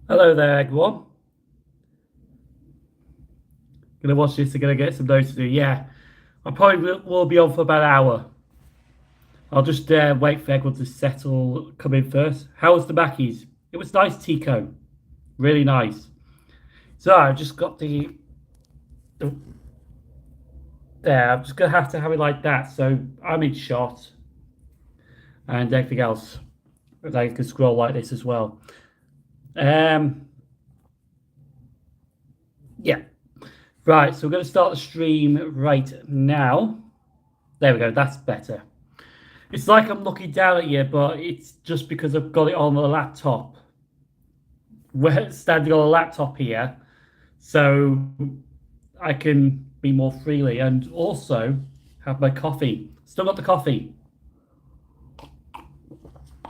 Hello there, everyone. Gonna watch this. I'm gonna get some notes to do. Yeah, I probably will be on for about an hour. I'll just wait for everyone to settle, come in first. How was the Mackies? It was nice, Tico. Really nice. So I just got the there. I'm just gonna have to have it like that. So I'm in shot and everything else. I can scroll like this as well. Um, yeah. Right, so we're going to start the stream right now. There we go, that's better. It's like I'm looking down at you, but it's just because I've got it on the laptop. We're standing on a laptop here, so I can be more freely and also have my coffee. Still got the coffee.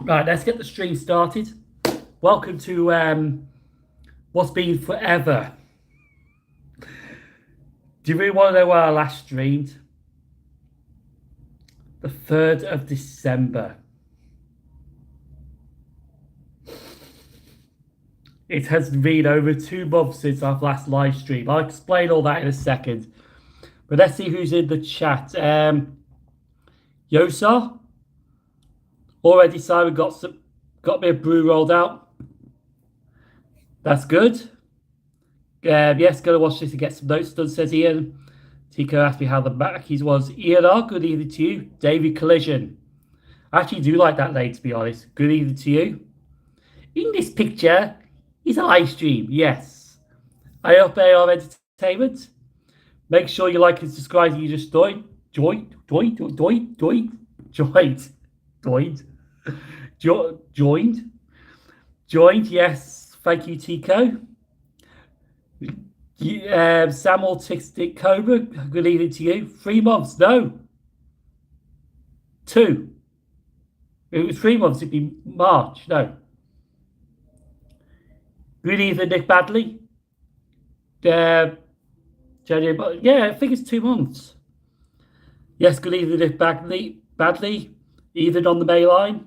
Right, let's get the stream started. Welcome to what's been forever. Do you really want to know where I last streamed? The 3rd of December. It has been over 2 months since I've last live streamed. I'll explain all that in a second. But let's see who's in the chat. Yosa? Already Simon got me a brew rolled out. That's good. Yes, gonna watch this and get some notes done, says Ian. Tico asked me how the Mackies was. Ian, good evening to you. Davey Collision. I actually do like that name, to be honest. Good evening to you. In this picture is a live stream, yes. I hope they are entertainment. Make sure you like and subscribe. You just joined. Joined, yes. Thank you, Tico. Sam Autistic Cobra, good evening to you. 3 months, no. 2. If it was 3 months, it'd be March, no. Good evening, Nick Badley. January, yeah, I think it's 2 months. Yes, good evening, Nick Badley. Even on the May line.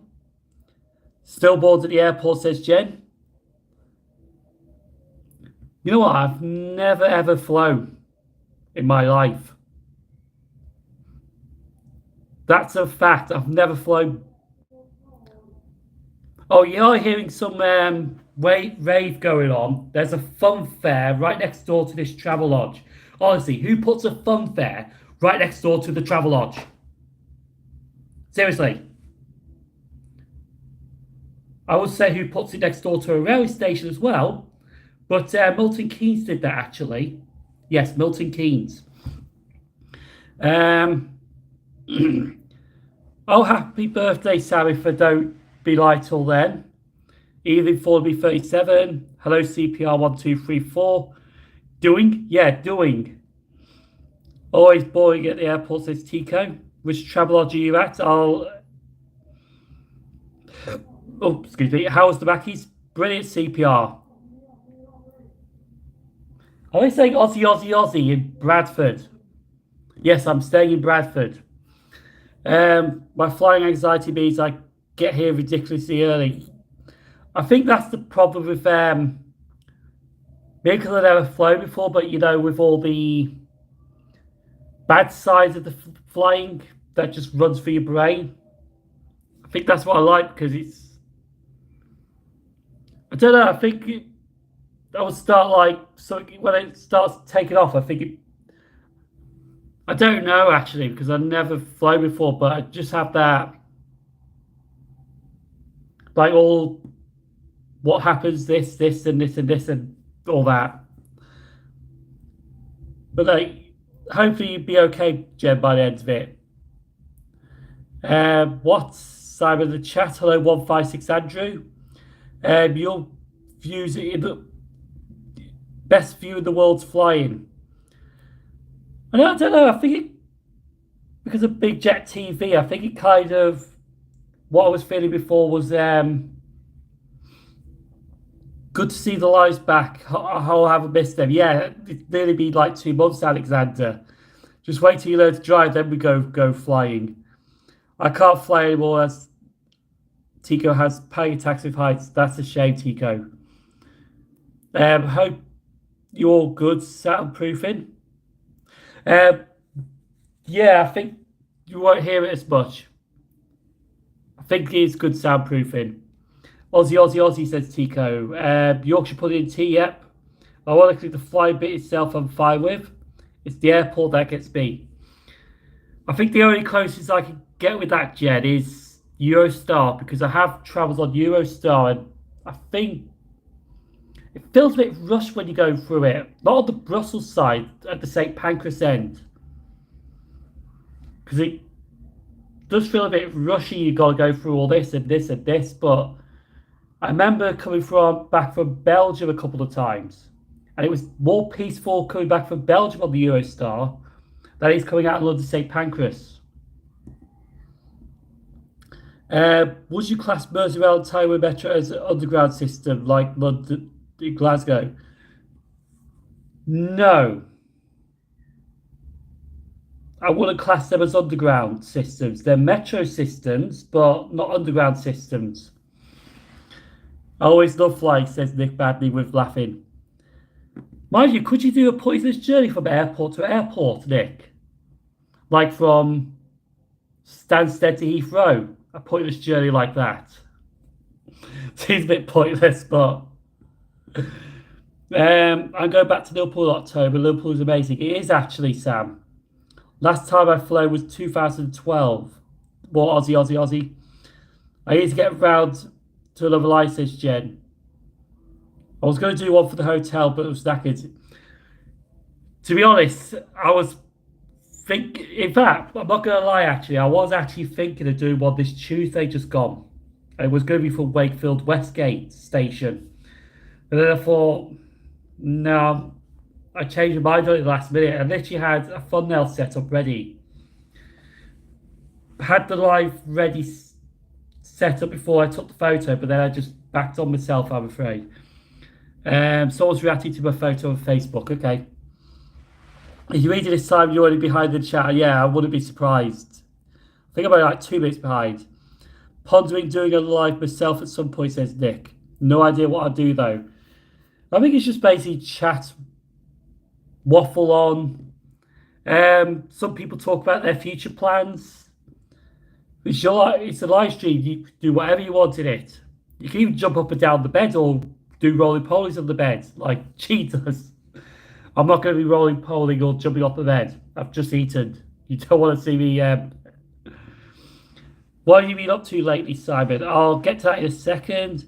Still bored at the airport, says Jen. You know what? I've never ever flown in my life. That's a fact. I've never flown. Oh, you are hearing some rave going on. There's a fun fair right next door to this Travelodge. Honestly, who puts a fun fair right next door to the Travelodge? Seriously. I would say who puts it next door to a railway station as well. But Milton Keynes did that, actually. Yes, Milton Keynes. Oh, happy birthday, Sam, if I don't be live till then. Evening Thornaby 37. Hello, CPR 1234. Doing? Yeah, doing. Always boring at the airport, says Tico. Which Travelodge are you at? Oh, excuse me. How was the Mackies? Brilliant CPR. Are they saying Aussie in Bradford? Yes, I'm staying in Bradford. My flying anxiety means I get here ridiculously early. I think that's the problem with maybe because I've never flown before, but you know, with all the bad sides of the flying that just runs through your brain. I think that's what I like because I don't know. I think I would start like so when it starts taking off. I don't know actually because I've never flown before, but I just have that like all what happens, this, and this, and this, and all that. But like, hopefully you'd be okay, Jen, by the end of it. What's Simon in the chat? Hello, 156 Andrew. Your views in the best view in the world's flying. I don't know. I think because of Big Jet TV, I think it kind of what I was feeling before was good to see the lives back. I'll have missed them. Yeah, it's nearly been like 2 months, Alexander. Just wait till you learn to drive, then we go flying. I can't fly anymore as Tico has panic attacks with heights. That's a shame, Tico. Hope you're all good soundproofing. Yeah, I think you won't hear it as much. I think it is good soundproofing. Aussie says Tico. Yorkshire pudding tea, yep. Ironically, the fly bit itself I'm fine with. It's the airport that gets me. I think the only closest I can get with that, Jed, is Eurostar, because I have travelled on Eurostar, and I think it feels a bit rushed when you go through it. Not on the Brussels side, at the St Pancras end. Because it does feel a bit rushy, you got to go through all this and this and this, but I remember coming back from Belgium a couple of times, and it was more peaceful coming back from Belgium on the Eurostar than it's coming out of London St Pancras. Would you class Merseyrail and Tyne Metro as an underground system like London, Glasgow? No. I wouldn't class them as underground systems. They're metro systems, but not underground systems. I always love flying, says Nick Badley with laughing. Mind you, could you do a pointless journey from airport to airport, Nick? Like from Stansted to Heathrow? A pointless journey like that. Seems a bit pointless, but I'm going back to Liverpool in October. Liverpool is amazing. It is actually, Sam. Last time I flew was 2012. More Aussie. I need to get round to another license, Jen. I was going to do one for the hotel, but it was knackered. To be honest, I was thinking, in fact, I'm not going to lie, actually, I was actually thinking of doing one this Tuesday just gone. It was going to be from Wakefield Westgate Station. And then I thought, no, I changed my mind on it last minute. I literally had a thumbnail set up ready. Had the live ready set up before I took the photo, but then I just backed on myself, I'm afraid. Someone's reacting to my photo on Facebook. Okay. If you read it this time, you're already behind the chat. Yeah, I wouldn't be surprised. I think I'm only like 2 minutes behind. Pondering doing a live myself at some point, says Nick. No idea what I'll do though. I think it's just basically chat, waffle on. Some people talk about their future plans. It's a live stream. You can do whatever you want in it. You can even jump up and down the bed or do rolling polies on the bed like cheaters. I'm not going to be rolling poling or jumping off the bed. I've just eaten. You don't want to see me. What have you been up to lately, Simon? I'll get to that in a second.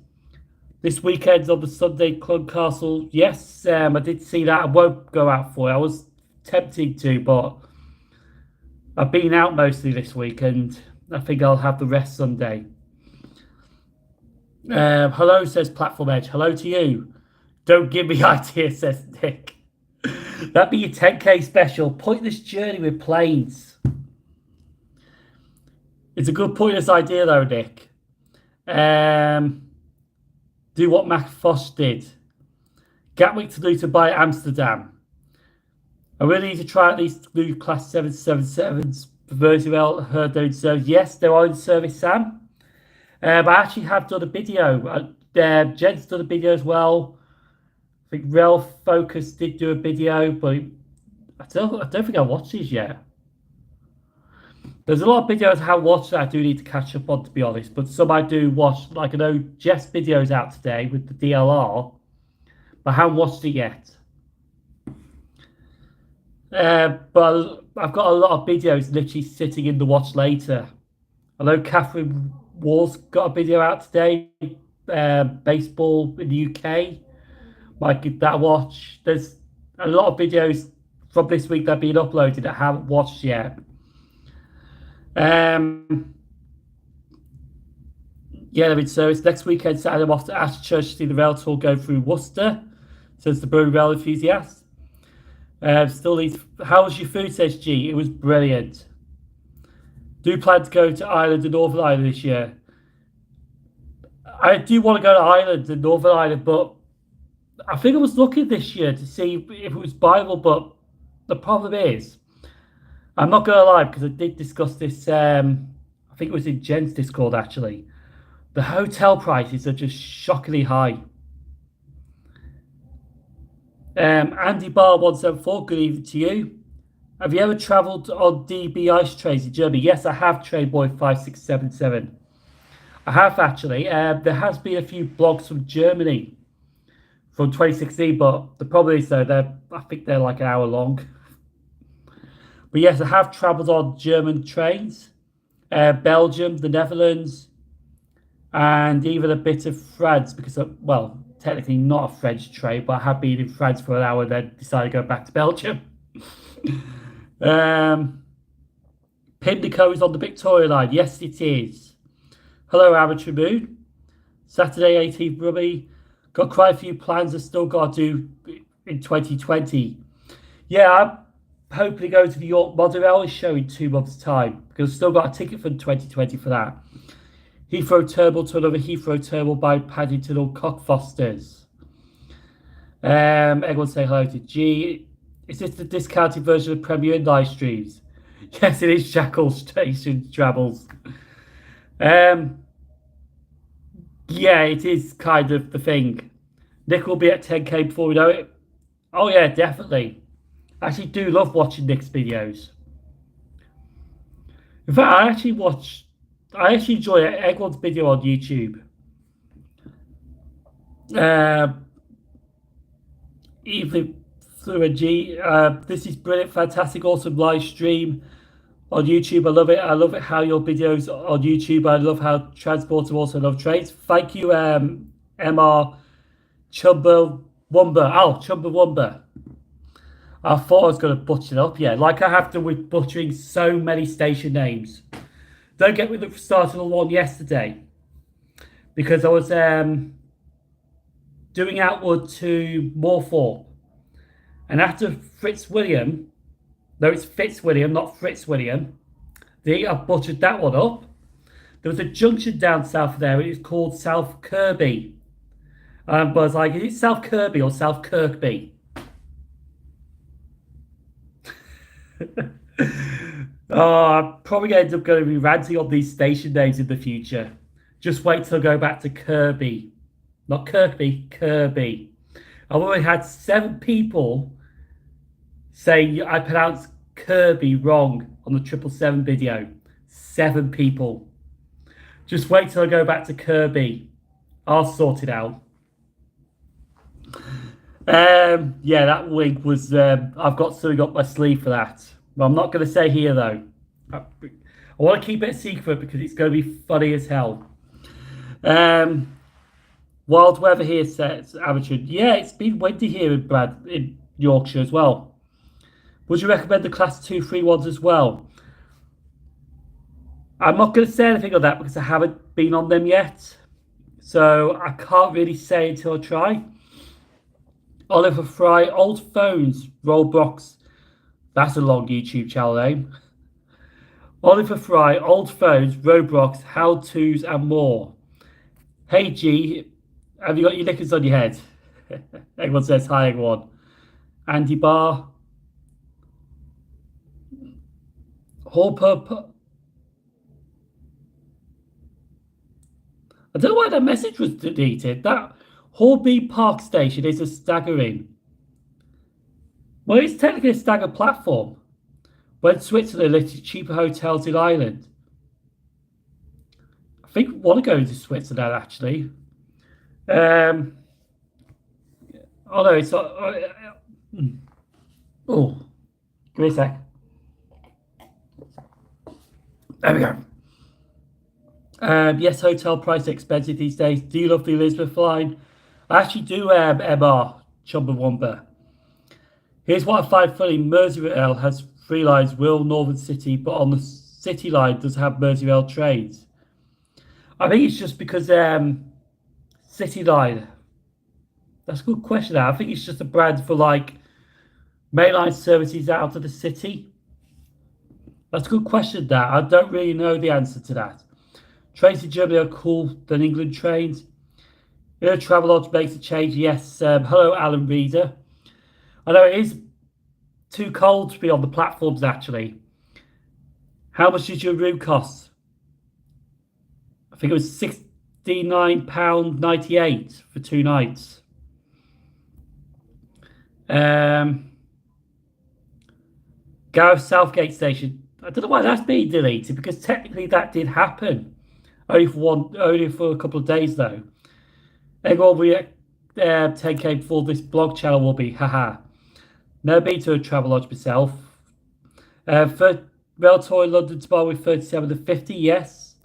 This weekend's on the Sunday Club Castle. Yes, I did see that. I won't go out for it. I was tempted to, but I've been out mostly this week, and I think I'll have the rest Sunday. Hello, says PlatformEdge. Hello to you. Don't give me ideas, says Nick. That'd be your 10k special. Pointless journey with planes. It's a good pointless idea though, Nick. Do what Mac Foss did. Gatwick to Luton by Amsterdam. I really need to try at least new class 777s for Merseyrail. Heard they're in service. Yes, they're all in service, Sam. I actually have done a video. Jed's done a video as well. I think Rail Focus did do a video, but I don't think I watched these yet. There's a lot of videos I haven't watched that I do need to catch up on, to be honest. But some I do watch. Like I know Jeff's video's out today with the DLR, but I haven't watched it yet. But I've got a lot of videos literally sitting in the watch later. I know Catherine Wall's got a video out today. Baseball in the UK. Might give that a watch. There's a lot of videos from this week that have been uploaded that I haven't watched yet. Yeah, they're in service. Next weekend, Saturday, I'm off to Ashchurch to see the rail tour go through Worcester, says the Brewery Rail enthusiast. Still needs. How was your food, says G? It was brilliant. Do plan to go to Ireland and Northern Ireland this year? I do want to go to Ireland and Northern Ireland, but I think I was looking this year to see if it was viable, but the problem is, I'm not going to lie, because I did discuss this, I think it was in Jen's Discord actually. The hotel prices are just shockingly high. Andy Bar 174, good evening to you. Have you ever travelled on DB ice trains in Germany? Yes, I have, Trainboy 5677. I have actually. There has been a few blogs from Germany from 2016, but the problem is though I think they're like an hour long. But yes, I have travelled on German trains, Belgium, the Netherlands, and even a bit of France because, well, technically not a French train, but I have been in France for an hour and then decided to go back to Belgium. Pimlico is on the Victoria line. Yes, it is. Hello, Amateur Moon. Saturday, 18th, Rubby. Got quite a few plans I've still got to do in 2020. Yeah, I'm hoping to go to the York Monorail show in 2 months' time because I've still got a ticket for 2020 for that. Heathrow Terminal to another Heathrow Terminal by Paddington or Cockfosters. Everyone say hello to G. Is this the discounted version of Premier and live streams? Yes, it is Jackal Station Travels. Yeah, it is kind of the thing. Nick will be at 10k before we know it. Oh yeah, definitely. I actually do love watching Nick's videos. In fact, I actually enjoy everyone's video on YouTube. Even through a G. This is brilliant, fantastic, awesome live stream on YouTube. I love it. I love it how your videos on YouTube. I love how Transporter also love trades. Thank you, MR Chumbawamba. Oh, Chumbawamba. I thought I was going to butcher it up. Yeah, like I have to with butchering so many station names. Don't get me started on one yesterday because I was doing outward to Moorthorpe. And after Fitzwilliam, no, it's Fitzwilliam, not Fitzwilliam. I butchered that one up. There was a junction down south there. It was called South Kirby. But I was like, is it South Kirby or South Kirkby? Oh, I'm probably going to be ranting on these station names in the future. Just wait till I go back to Kirby. Not Kirkby, Kirby. I've already had 7 people saying I pronounced Kirby wrong on the 777 video. 7 people. Just wait till I go back to Kirby. I'll sort it out. Yeah, that wink was... I've got something up my sleeve for that. But I'm not going to say here, though. I want to keep it a secret because it's going to be funny as hell. Wild weather here, says Amateur. Yeah, it's been windy here in Yorkshire as well. Would you recommend the Class 2, 3 ones as well? I'm not going to say anything on that because I haven't been on them yet. So I can't really say until I try. Oliver Fry, old phones, Roblox. That's a long YouTube channel name. Oliver Fry, old phones, Roblox, how-tos and more. Hey G, have you got your knickers on your head? Everyone says hi, everyone. Andy Barr. Hopper. I don't know why that message was deleted. That Horby Park Station is a staggering. Well, it's technically a stagger platform. When Switzerland listed cheaper hotels in Ireland. I think I want to go to Switzerland actually. Oh no, it's not. Oh, give me a sec. There we go. Yes, hotel price expensive these days. Do you love the Elizabeth line? I actually do, MR Chumbawamba. Here's what I find funny. Merseyrail has 3 lines, Wirral, Northern City, but on the City line does have Merseyrail trains. I think it's just because City line. That's a good question. I think it's just a brand for like mainline services out of the city. That's a good question. That I don't really know the answer to that. Trains in Germany are cooler than England trains. You know, Travelodge makes a change. Yes. Hello, Alan Reader. I know it is too cold to be on the platforms, actually. How much did your room cost? I think it was £69.98 for 2 nights. Gareth Southgate Station. I don't know why that's being deleted because technically that did happen. Only for a couple of days though. Everyone will be 10k before this blog channel will be. Haha. Never been to a Travelodge myself. Rail tour in London tomorrow with 37 to 50. Yes.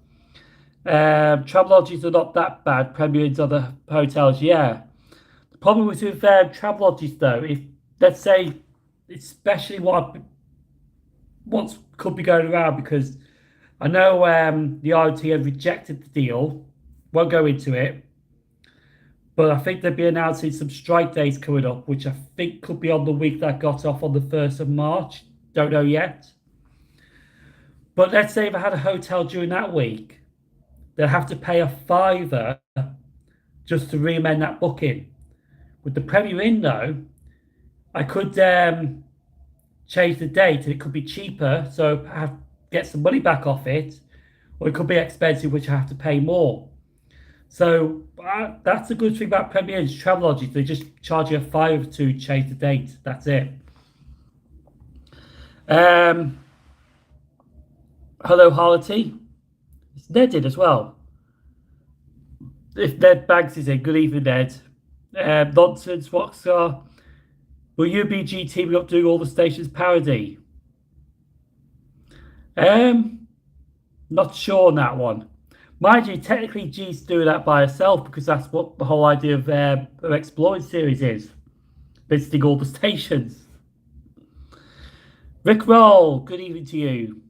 Travelodges are not that bad. Premier Inn's other hotels. Yeah. The problem with Travelodges though, if let's say, especially what could be going around, because I know the RT have rejected the deal. Won't go into it. But I think they'll be announcing some strike days coming up, which I think could be on the week that got off on the 1st of March. Don't know yet. But let's say if I had a hotel during that week, they'll have to pay a $5 just to re-amend that booking. With the Premier Inn though, I could change the date and it could be cheaper, so I have to get some money back off it, or it could be expensive, which I have to pay more. So that's the good thing about Premier Inn's Travelodge. They just charge you a $5 to change the date. That's it. Hello, Harlety. It's Ned in as well. If Ned Banks is in, good evening, Ned. Nonsense, Rockstar. Will UBG teaming up doing all the stations parody? Not sure on that one. Mind you, technically G's doing that by herself because that's what the whole idea of her Exploring series is. Visiting all the stations. Rick Roll, good evening to you.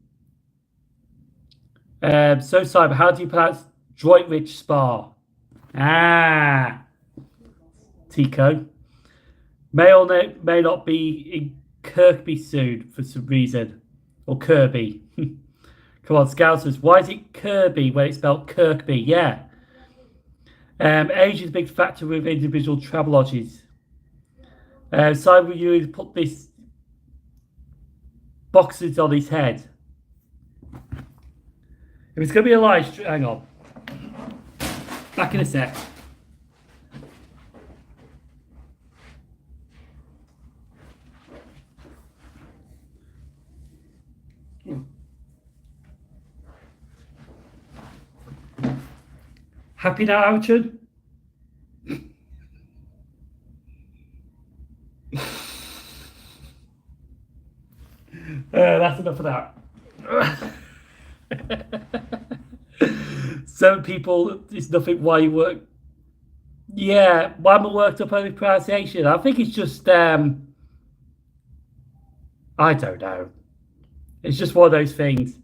So Cyber, how do you pronounce Droitwich Spa? Tico. May or may not be in Kirkby soon for some reason. Or Kirby. Come on, Scousers. Why is it Kirby when it's spelled Kirkby? Yeah. Age is a big factor with individual Travelodges. Simon, will you put this boxes on his head? If it's going to be a live stream, hang on. Back in a sec. Happy now, Archard? That's enough of that. Some people, it's nothing why you work. Yeah, why am I worked up over pronunciation? I think it's just, I don't know. It's just one of those things.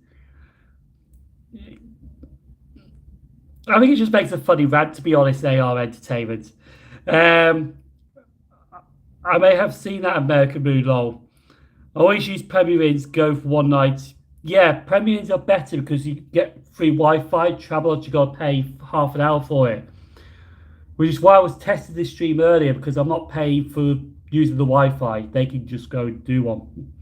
I think it just makes a funny rant, to be honest, AR Entertainment. I may have seen that American Mood lol. I always use Premier Inns, go for one night. Yeah, Premier Inns are better because you get free Wi-Fi. Travelodge, you got to pay half an hour for it. Which is why I was testing this stream earlier, because I'm not paying for using the Wi-Fi. They can just go and do one.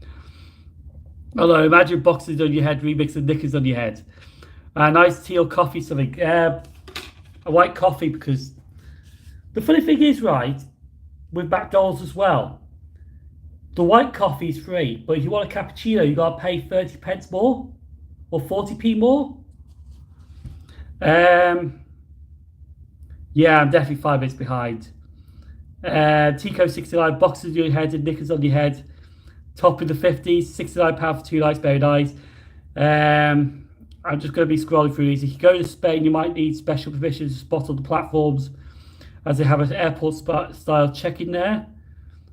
Although, imagine boxes on your head, remix and knickers on your head. A nice tea or coffee, something. A white coffee, because the funny thing is, right, with McDonald's as well, the white coffee is free, but if you want a cappuccino, you got to pay 30 pence more or 40p more. Yeah, I'm definitely 5 minutes behind. Tico 69, boxes on your head and knickers on your head. Top in the 50s, £69 for 2 nights, very nice. I'm just going to be scrolling through these. If you go to Spain, you might need special permission to spot on the platforms, as they have an airport style check-in there.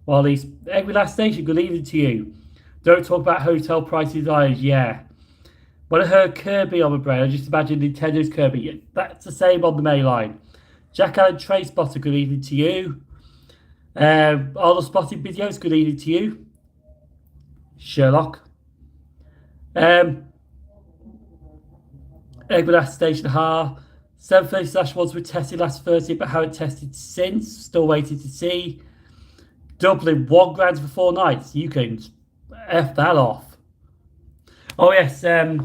While these every last station, good evening to you. Don't talk about hotel prices either. Yeah. When I heard Kirby on my brain, I just imagined Nintendo's Kirby. Yeah, that's the same on the main line. Jack Allen Trainspotter, good evening to you. All the spotting videos, good evening to you. Sherlock. Egg last station ha. 730/1s were tested last Thursday, but haven't tested since. Still waiting to see. Dublin, £1 for 4 nights. You can F that off. Oh yes, I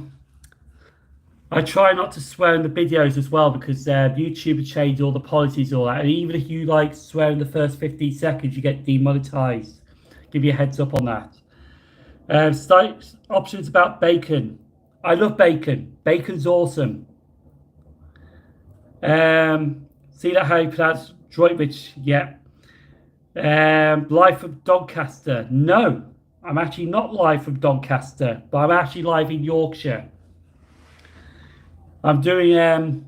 try not to swear in the videos as well, because YouTube has changed all the policies and all that. And even if you like swear in the first 15 seconds, you get demonetized. give you a heads up on that. Options about bacon. I love bacon. Bacon's awesome. See that how you pronounce Droitwich? Yeah. Live from Doncaster. No, I'm actually not live from Doncaster, but I'm actually live in Yorkshire. I'm doing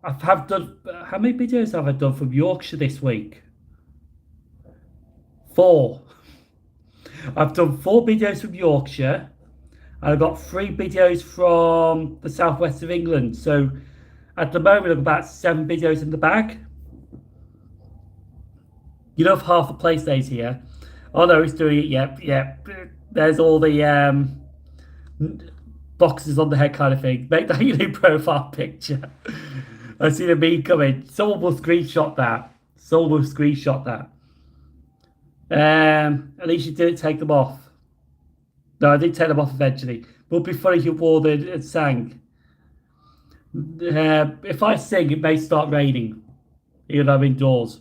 I've done, how many videos have I done from Yorkshire this week? 4. I've done 4 videos from Yorkshire, and I've got 3 videos from the southwest of England. So at the moment, I've about 7 videos in the bag. You know, half the play stays here. Oh no, it's doing it. Yep. There's all the boxes on the head kind of thing. Make that your new profile picture. I see the meme coming. Someone will screenshot that. At least you didn't take them off. No, I did take them off eventually. But it'd be funny if you wore them and sang. If I sing, it may start raining. Even though I'm indoors.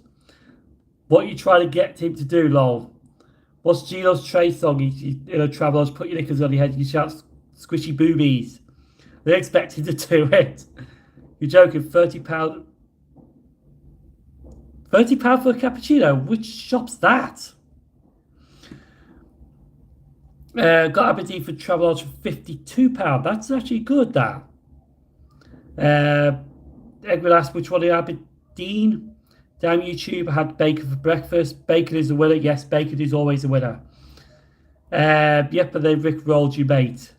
What are you trying to get him to do, lol? What's Gino's Trey song? Travelodge, put your knickers on your head and you shout squishy boobies. They expect him to do it. You're joking, £30. £30 for a cappuccino? Which shop's that? Got Aberdeen for Travelodge for £52. That's actually good, that. Edwin asked which one in Aberdeen. Damn YouTube, I had bacon for breakfast. Bacon is a winner. Yes, bacon is always a winner. Yep, but they Rick rolled you, mate.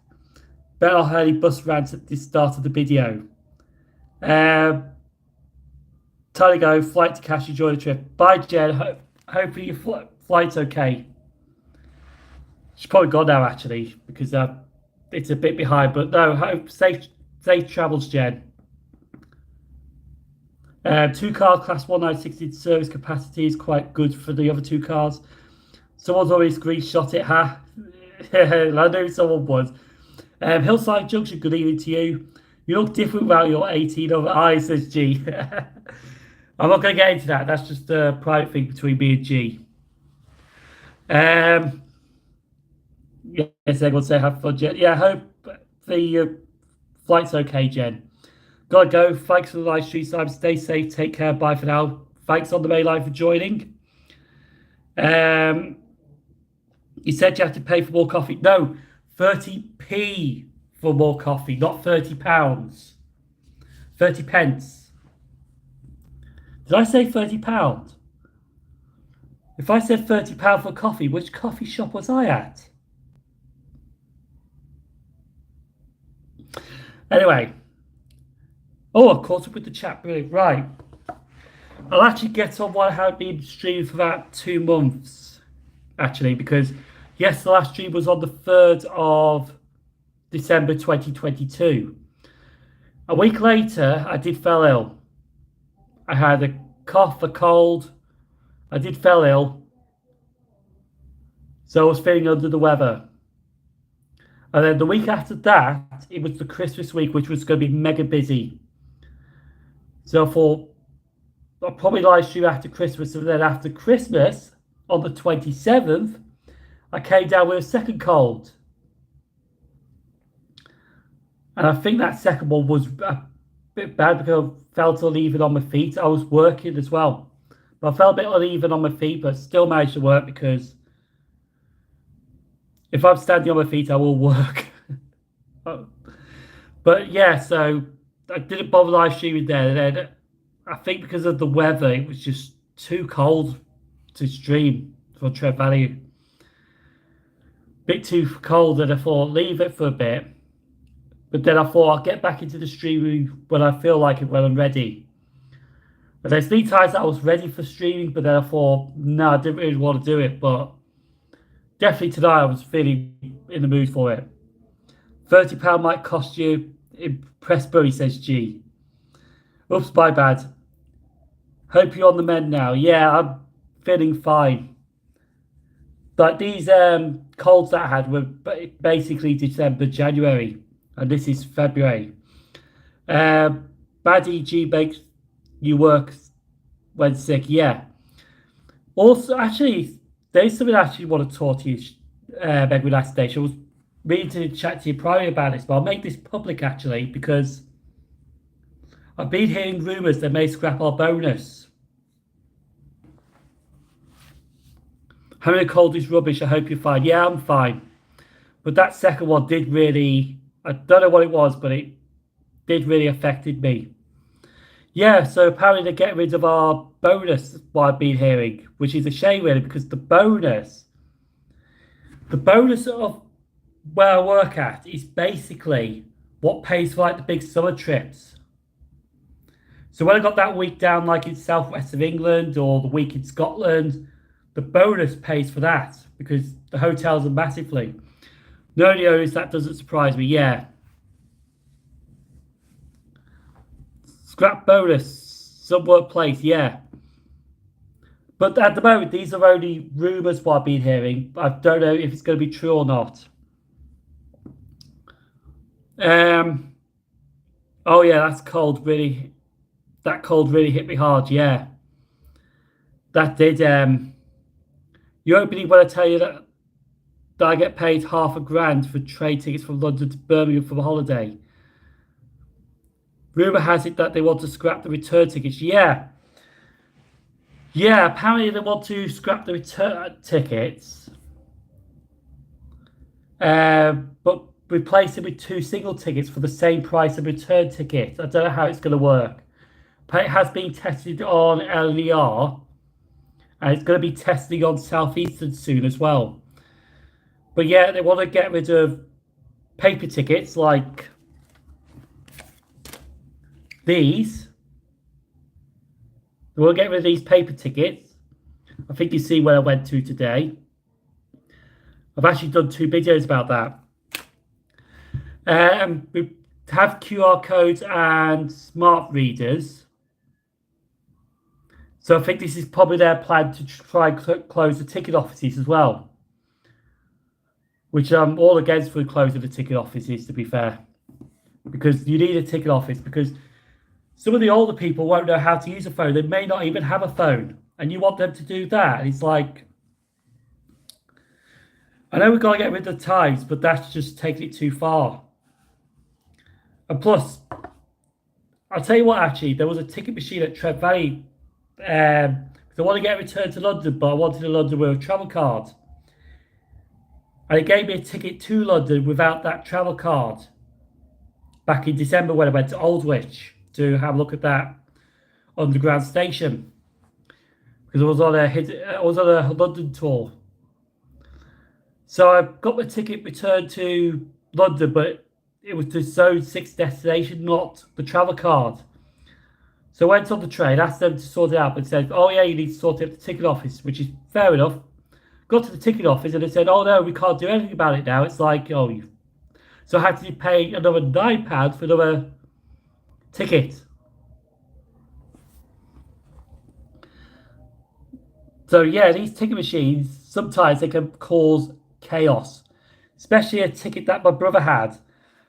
Better Hurley bus rant at the start of the video. Time to go. Flight to cash. Enjoy the trip. Bye, Jen. Hopefully your flight's okay. She's probably gone now, actually, because it's a bit behind. But no, safe travels, Jen. 2 cars, class 1960 service capacity is quite good for the other 2 cars. Someone's already screenshot it, huh? I knew someone was. Hillside Junction, good evening to you. You look different without your 18 over eyes, says G. I'm not going to get into that. That's just a private thing between me and G. Yes, everyone say have fun, Jen. Yeah, I hope the flight's okay, Jen. Gotta go. Thanks for the live stream time. Stay safe. Take care. Bye for now. Thanks on the main line for joining. You said you have to pay for more coffee. No, 30p for more coffee, not £30. 30 pence. Did I say £30? If I said £30 for coffee, which coffee shop was I at? Anyway. Oh, I caught up with the chat. Brilliant. Right. I'll actually get on what I have been streaming for about 2 months. Actually, because yes, the last stream was on the 3rd of December 2022. A week later, I did fell ill. I had a cough, a cold. I did fell ill. So I was feeling under the weather. And then the week after that, it was the Christmas week, which was going to be mega busy. So I thought, I'll probably live stream after Christmas. And then after Christmas, on the 27th, I came down with a second cold. And I think that second one was a bit bad because I felt uneven on my feet. I was working as well. But I felt a bit uneven on my feet, but still managed to work because if I'm standing on my feet, I will work. But yeah, so I didn't bother live streaming there. And then I think because of the weather, it was just too cold to stream for Trev Valley. Bit too cold, and I thought leave it for a bit. But then I thought I'll get back into the streaming when I feel like it, when I'm ready. But there's been times that I was ready for streaming, but then I thought, no, I didn't really want to do it. But definitely tonight I was feeling in the mood for it. £30 might cost you. In Pressbury, says G. Oops, my bad. Hope you're on the mend now. Yeah, I'm feeling fine. But these colds that I had were basically December, January. And this is February. Baddie G makes you work when sick. Yeah. Also, actually, there's something I actually want to talk to you, Meg, last station. I was meaning to chat to you prior about this, but I'll make this public actually because I've been hearing rumours they may scrap our bonus. Having a cold is rubbish. I hope you're fine. Yeah, I'm fine. But that second one did really, I don't know what it was, but it did really affected me. Yeah, so apparently they're getting rid of our bonus, what I've been hearing, which is a shame really, because the bonus of where I work at is basically what pays for like the big summer trips. So when I got that week down like in southwest of England or the week in Scotland, the bonus pays for that because the hotels are massively. No news, that doesn't surprise me, yeah. Scrap bonus, some workplace, yeah. But at the moment, these are only rumours what I've been hearing. I don't know if it's going to be true or not. Oh yeah, that cold really hit me hard, yeah. That did. You won't believe when I tell you that I get paid £5,000 for train tickets from London to Birmingham for the holiday. Rumour has it that they want to scrap the return tickets. Yeah. Yeah, apparently they want to scrap the return tickets. But replace it with 2 single tickets for the same price of return ticket. I don't know how it's going to work. But it has been tested on LER. And it's going to be testing on Southeastern soon as well. But yeah, they want to get rid of paper tickets like these. They want to get rid of these paper tickets. I think you see where I went to today. I've actually done 2 videos about that. We have QR codes and smart readers. So I think this is probably their plan to try and close the ticket offices as well. Which I'm all against for closing the ticket offices, to be fair. Because you need a ticket office. Because some of the older people won't know how to use a phone. They may not even have a phone. And you want them to do that. And it's like, I know we've got to get rid of the times, but that's just taking it too far. And plus, I'll tell you what, actually, there was a ticket machine at Trent Valley. I want to get returned to London, but I wanted a London with a travel card. And it gave me a ticket to London without that travel card. Back in December when I went to Aldwych to have a look at that underground station. Because I was on a London tour. So I got my ticket returned to London, but it was the Zone 6 destination, not the travel card. So I went on the train, asked them to sort it out, and said, oh yeah, you need to sort it at the ticket office, which is fair enough. Got to the ticket office and they said, oh no, we can't do anything about it now. It's like, oh, so I had to pay another £9 for another ticket. So yeah, these ticket machines, sometimes they can cause chaos, especially a ticket that my brother had.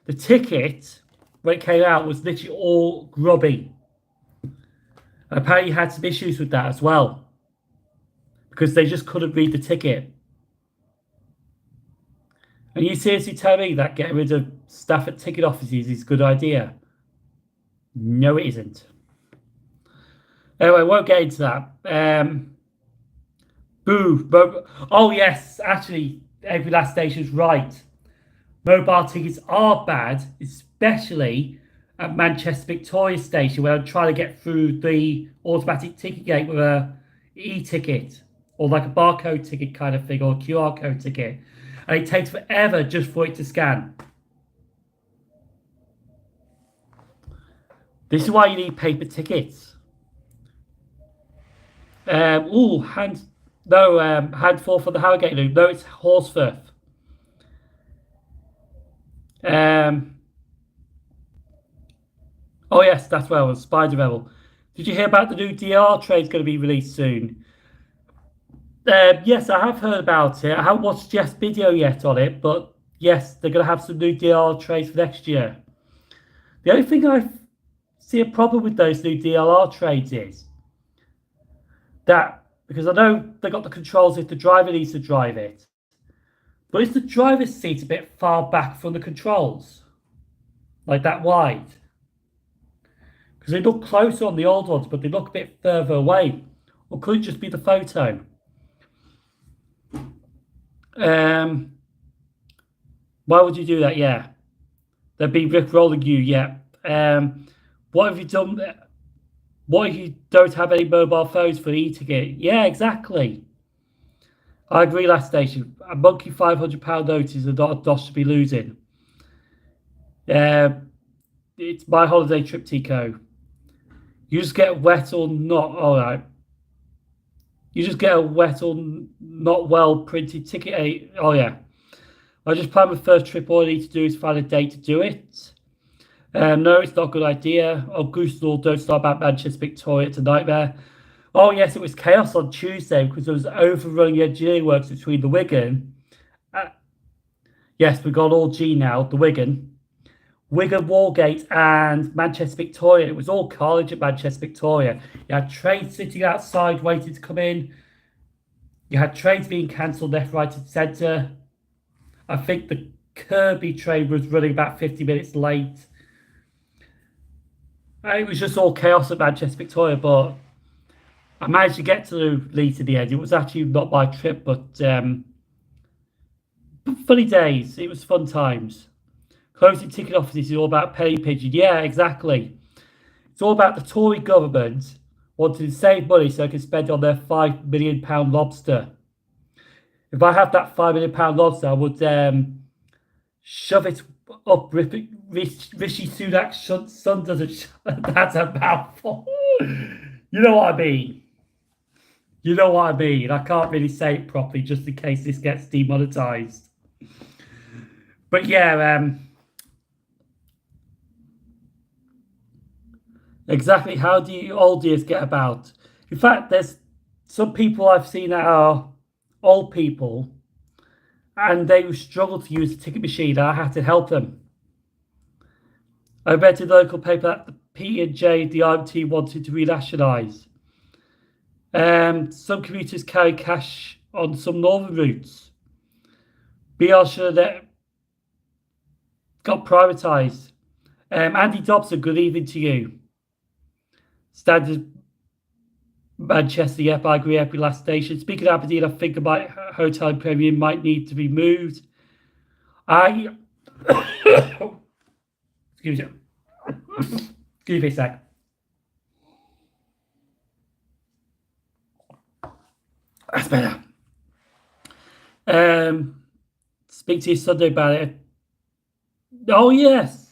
The ticket, when it came out, was literally all grubby. And apparently he had some issues with that as well. Because they just couldn't read the ticket. And you seriously tell me that getting rid of staff at ticket offices is a good idea? No, it isn't. Anyway, I won't get into that. Boo. Oh, yes. Actually, every last station's right. Mobile tickets are bad, especially at Manchester Victoria Station, where I'm trying to get through the automatic ticket gate with a e-ticket, or like a barcode ticket kind of thing, or a QR code ticket. And it takes forever just for it to scan. This is why you need paper tickets. Handful for the Harrogate Loop. No, it's Horsforth. Oh yes, that's where I was. Spider Rebel. Did you hear about the new DR train going to be released soon? Yes, I have heard about it. I haven't watched Jeff's video yet on it, but yes, they're going to have some new DR trains for next year. The only thing I see a problem with those new DLR trains is that Because I know they got the controls if the driver needs to drive it. But is the driver's seat a bit far back from the controls? Like that wide? Because they look closer on the old ones, but they look a bit further away. Or could it just be the photo? Why would you do that? Yeah. They'd be rickrolling you, yeah. What have you done? What if you don't have any mobile phones for eating it? Yeah, exactly. I agree, last station. A monkey £500 note is not a dosh to be losing. It's my holiday trip, Tico. You just get wet or not. All right. You just get a wet or not well printed ticket. Oh, yeah. I just planned my first trip. All I need to do is find a date to do it. No, it's not a good idea. Oh, Goose Law, don't start about Manchester, Victoria. It's a nightmare. Oh, yes, it was chaos on Tuesday because there was overrunning engineering works between the Wigan. Yes, we've got all G now, the Wigan, Wargate, and Manchester, Victoria. It was all carnage at Manchester, Victoria. You had trains sitting outside waiting to come in. You had trains being cancelled left, right, and centre. I think the Kirby train was running about 50 minutes late. It was just all chaos at Manchester, Victoria, but I managed to get to Leeds in the end. It was actually not my trip, but funny days. It was fun times. Closing ticket offices is all about penny pigeon. Yeah, exactly. It's all about the Tory government wanting to save money so they can spend on their £5 million lobster. If I had that £5 million lobster, I would shove it up Rishi Sunak's son doesn't. That's a mouthful. You know what I mean. You know what I mean. I can't really say it properly just in case this gets demonetized. But yeah, exactly. How do you old years get about? In fact, there's some people I've seen that are old people and they struggle to use the ticket machine. I had to help them. I read in the local paper that the P&J, the IMT wanted to renationalise. Some commuters carry cash on some northern routes. BR should have got privatised. Andy Dobson, good evening to you. Standard Manchester, yep, I agree, every last station. Speaking of Aberdeen, I think my hotel premium might need to be moved. Excuse me. Excuse me a sec. That's better. Speak to you Sunday about it. Oh, yes.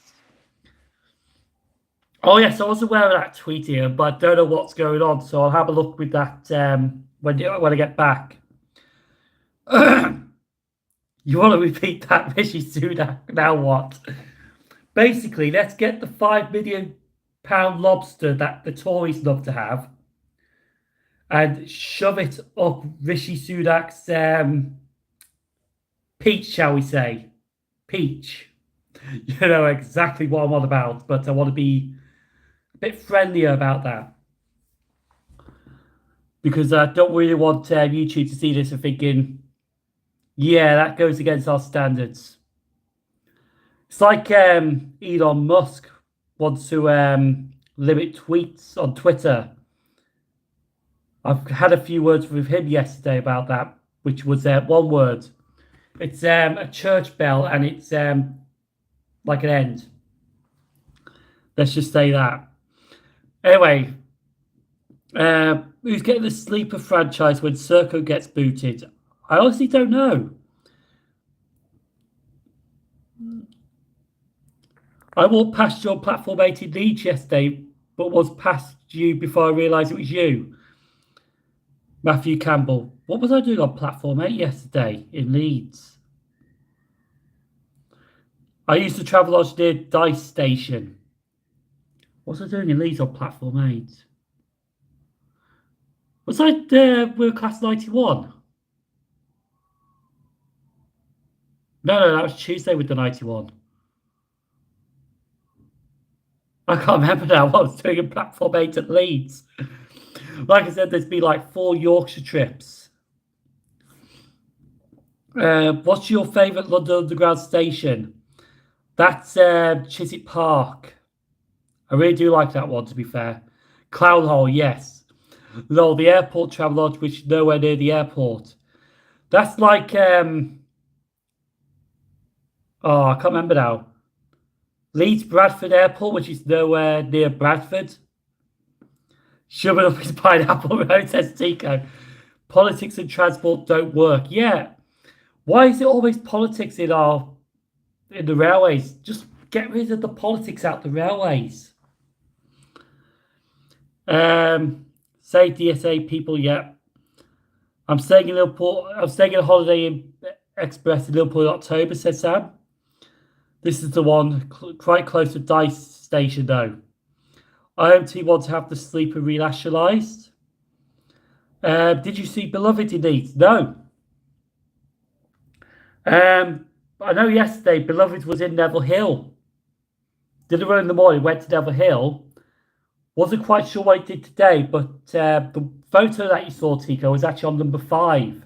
Oh, yes, I was aware of that tweet here, but I don't know what's going on, so I'll have a look with that when I get back. You want to repeat that, Rishi Sunak? Now what? Basically, let's get the £5 million lobster that the Tories love to have and shove it up Rishi Sunak's peach, shall we say. Peach. You know exactly what I'm on about, but I want to be a bit friendlier about that. Because I don't really want YouTube to see this and thinking, yeah, that goes against our standards. It's like Elon Musk wants to limit tweets on Twitter. I've had a few words with him yesterday about that, which was one word. It's a church bell, and it's like an end. Let's just say that. Anyway, who's getting the sleeper franchise when Serco gets booted? I honestly don't know. I walked past your Platform 8 in Leeds yesterday, but was past you before I realised it was you. Matthew Campbell. What was I doing on Platform 8 yesterday in Leeds? I used the Travelodge near Dice Station. What was I doing in Leeds on Platform 8? Was I with Class 91? No, that was Tuesday with the 91. I can't remember now what I was doing in Platform 8 at Leeds. Like I said, there's been like 4 Yorkshire trips. What's your favourite London Underground station? That's Chiswick Park. I really do like that one, to be fair. Clown Hole, yes. No, the airport Travelodge, which is nowhere near the airport. That's like I can't remember now. Leeds Bradford Airport, which is nowhere near Bradford. Shove it up his pineapple road, says Tico. Politics and transport don't work. Yeah. Why is it always politics in the railways? Just get rid of the politics out the railways. Say DSA people, yeah. I'm staying in Liverpool. I'm staying in a Holiday Inn Express in Liverpool in October, says Sam. This is the one quite close to Dice Station, though. IMT want to have the sleeper renationalised. Did you see Beloved in Leeds? No. I know yesterday Beloved was in Neville Hill. Did a run in the morning, went to Neville Hill. Wasn't quite sure what he did today, but the photo that you saw, Tico, was actually on number 5.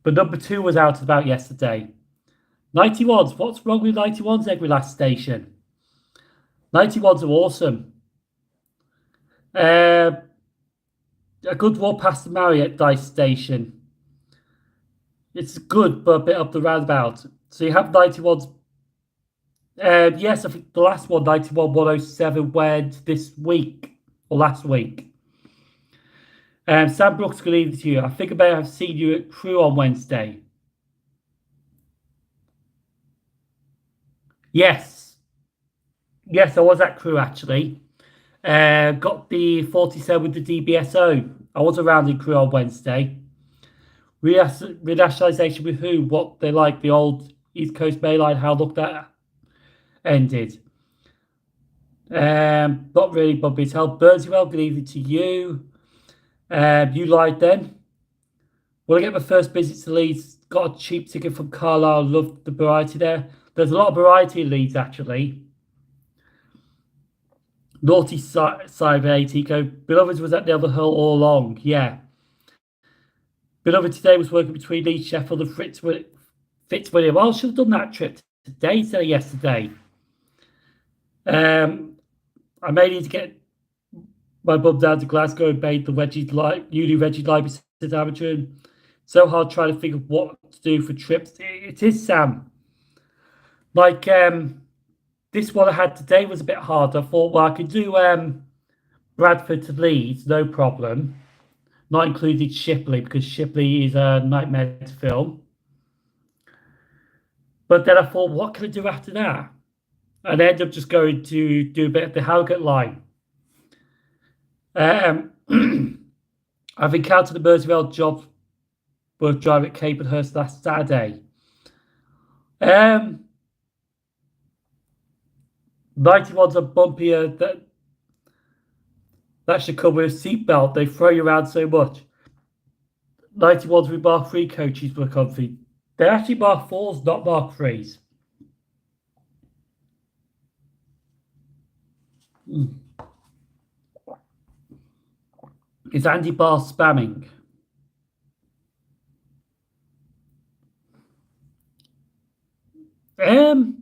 But number 2 was out about yesterday. 91s. What's wrong with 91s every last station? 91s are awesome. A good walk past the Marriott Dice Station. It's good, but a bit up the roundabout. So you have 91s. Yes, I think the last one, 91-107, went this week or last week. Sam Brooks, good evening to you. I think I may have seen you at Crew on Wednesday. Yes. Yes, I was at Crew actually. Got the 47 with the DBSO. I was around in Crew on Wednesday. Renationalisation with who? What they like, the old East Coast Main Line, how look that ended. Not really Bob Tell. Burnswell, good evening to you. You lied then. When I get my first visit to Leeds, got a cheap ticket from Carlisle. Loved the variety there. There's a lot of variety in Leeds actually. Naughty Cyber Tico. Beloved was at Neville Hill all along. Yeah. Beloved today was working between Leeds, Sheffield, and Fitzwilliam. Well, I should have done that trip today instead of yesterday. I may need to get my mum down to Glasgow and bathe the newly Reggie Library St. Amateur. So hard trying to think of what to do for trips. It is, Sam. Like, this one I had today was a bit hard. I thought, well, I could do Bradford to Leeds, no problem. Not included Shipley, because Shipley is a nightmare to film. But then I thought, what can I do after that? And I ended up just going to do a bit of the Harrogate line. I've encountered the Merseyrail job worth driving at Capenhurst last Saturday. 91s are bumpier. That should come with a seatbelt. They throw you around so much. 91s with Mark 3 coaches were comfy. They're actually Mark 4s, not Mark 3s. Is Andy Barr spamming? That's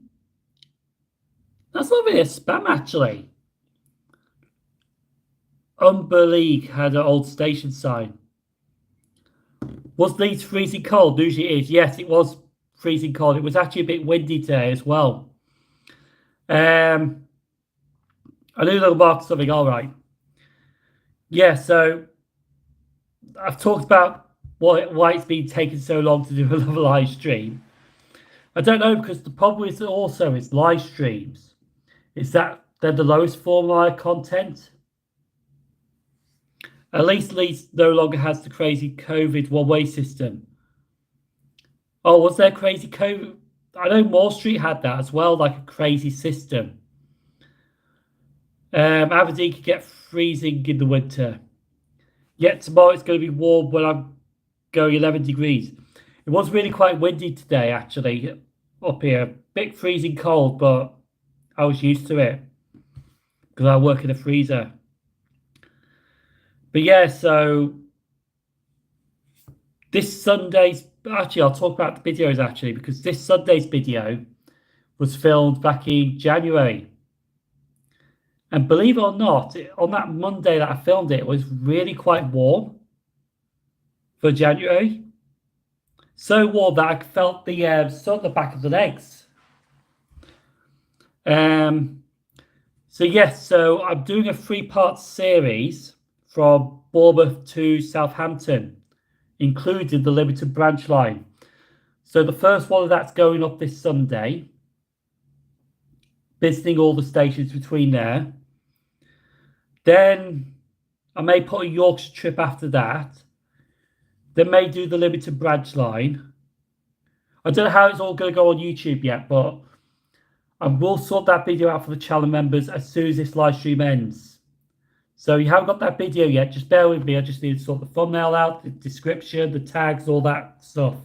not really a spam, actually. Umber League had an old station sign. Was Leeds freezing cold? Usually it is. Yes, it was freezing cold. It was actually a bit windy today as well. I knew they'll mark something. All right. Yeah, so I've talked about why it's been taking so long to do another live stream. I don't know, because the problem is also is live streams. Is that they're the lowest form of our content. At least Leeds no longer has the crazy COVID one-way system. Oh, was there crazy COVID? I know Moore Street had that as well, like a crazy system. Aberdeen could get freezing in the winter. Yet tomorrow it's going to be warm when I'm going 11 degrees. It was really quite windy today, actually, up here. Bit freezing cold, but I was used to it because I work in a freezer. But yeah, so this Sunday's, actually, I'll talk about the videos actually, because this Sunday's video was filmed back in January. And believe it or not, on that Monday that I filmed it, it was really quite warm for January. So warm that I felt the sun at the back of the legs. So yes, so I'm doing a 3-part series from Bournemouth to Southampton, including the limited branch line. So the first one of that's going up this Sunday, visiting all the stations between there. Then I may put a Yorkshire trip after that. Then may do the limited branch line. I don't know how it's all going to go on YouTube yet, but I will sort that video out for the channel members as soon as this live stream ends. So you haven't got that video yet, just bear with me. I just need to sort the thumbnail out, the description, the tags, all that stuff.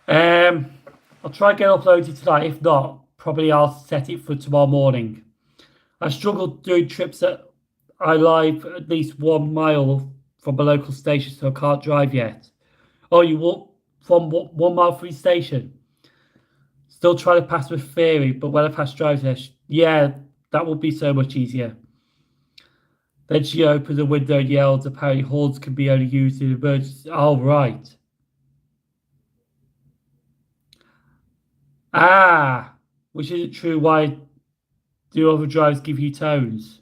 I'll try and get uploaded tonight. If not, probably I'll set it for tomorrow morning. I struggle doing trips that I live at least 1 mile from a local station, so I can't drive yet. Oh, you walk from 1 mile from the station? Still trying to pass with theory, but when I pass driving test, yeah, that will be so much easier. Then she opened the window and yelled, apparently horns can be only used in emergency. Oh, right. Ah, which isn't true. Why do other drivers give you tones?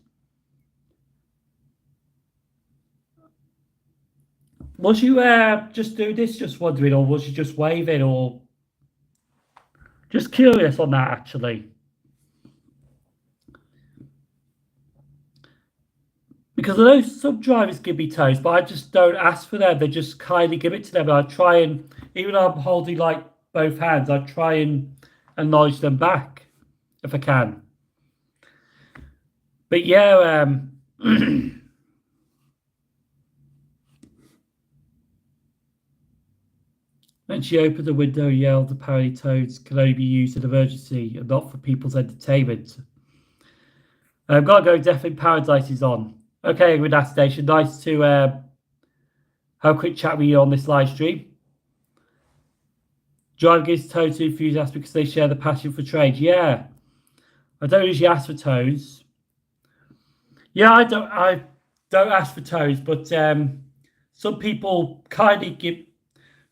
Was you just doing this, just wondering, or was you just waving, or just curious on that, actually? Because I know some drivers give me tones, but I just don't ask for them. They just kindly give it to them. And I try and, even though I'm holding like both hands, I try and acknowledge them back if I can. But yeah, then she opened the window and yelled, apparently toads can only be used in emergency and not for people's entertainment. I've got to go, Definitely Paradise is on. Okay, with that station, nice to have a quick chat with you on this live stream. Driver gives tones to enthusiasts because they share the passion for trade. Yeah, I don't usually ask for tones. Yeah, I don't ask for tones, but some people kindly give.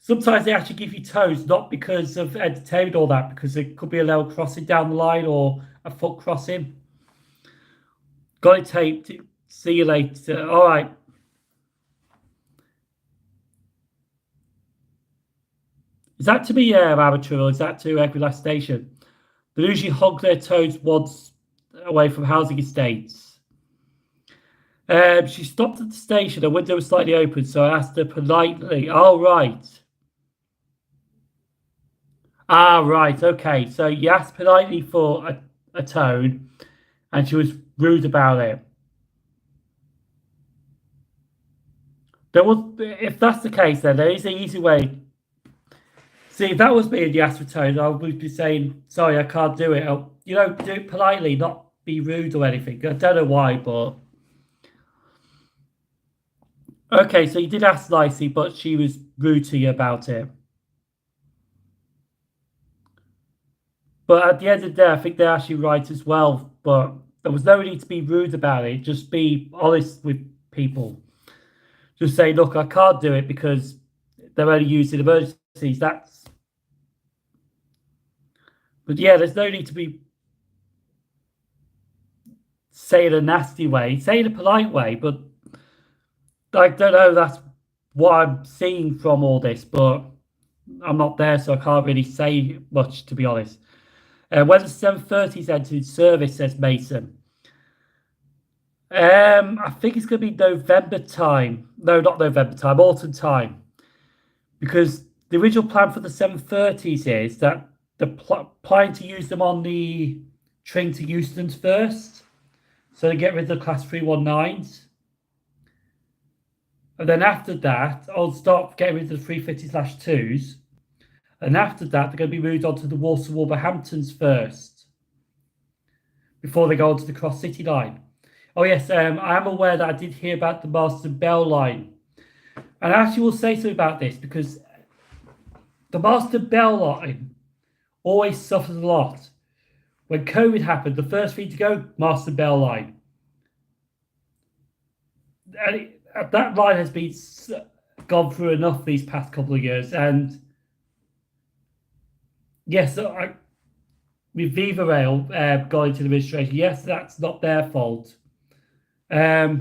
Sometimes they actually give you toes, not because of entertainment or that, because it could be a level crossing down the line or a foot crossing. Got it taped. See you later. All right. Is that to be amateur, or is that to every last station? They usually honk their toes once away from housing estates. She stopped at the station. Her window was slightly open, so I asked her politely. Oh, right. Ah, right. Okay. So you asked politely for a tone, and she was rude about it. If that's the case, then there is an easy way. See, if that was me and you asked for tones, I would be saying, sorry, I can't do it. Do it politely, not be rude or anything. I don't know why, but... Okay, so you did ask nicely, but she was rude to you about it. But at the end of the day, I think they're actually right as well. But there was no need to be rude about it. Just be honest with people. Just say, look, I can't do it because they're only used in emergencies. But yeah, there's no need to be say it in a nasty way. Say it in a polite way, but I don't know. That's what I'm seeing from all this, but I'm not there, so I can't really say much, to be honest. When the 730's entered service, says Mason. I think it's going to be November time. No, not November time, autumn time. Because the original plan for the 730's is that they're planning to use them on the train to Euston's first. So they get rid of the class 319s. And then after that, I'll start getting rid of the 350/2s. And after that, they're going to be moved on to the Walsall Wolverhamptons first, before they go on to the Cross City line. Oh yes, I am aware that I did hear about the Marston Bell line. And I actually will say something about this because the Marston Bell line always suffers a lot. When COVID happened, the first thing to go, Marston Bell line. And that line has been gone through enough these past couple of years. And yes, with Viva Rail going to the administration, yes, that's not their fault. I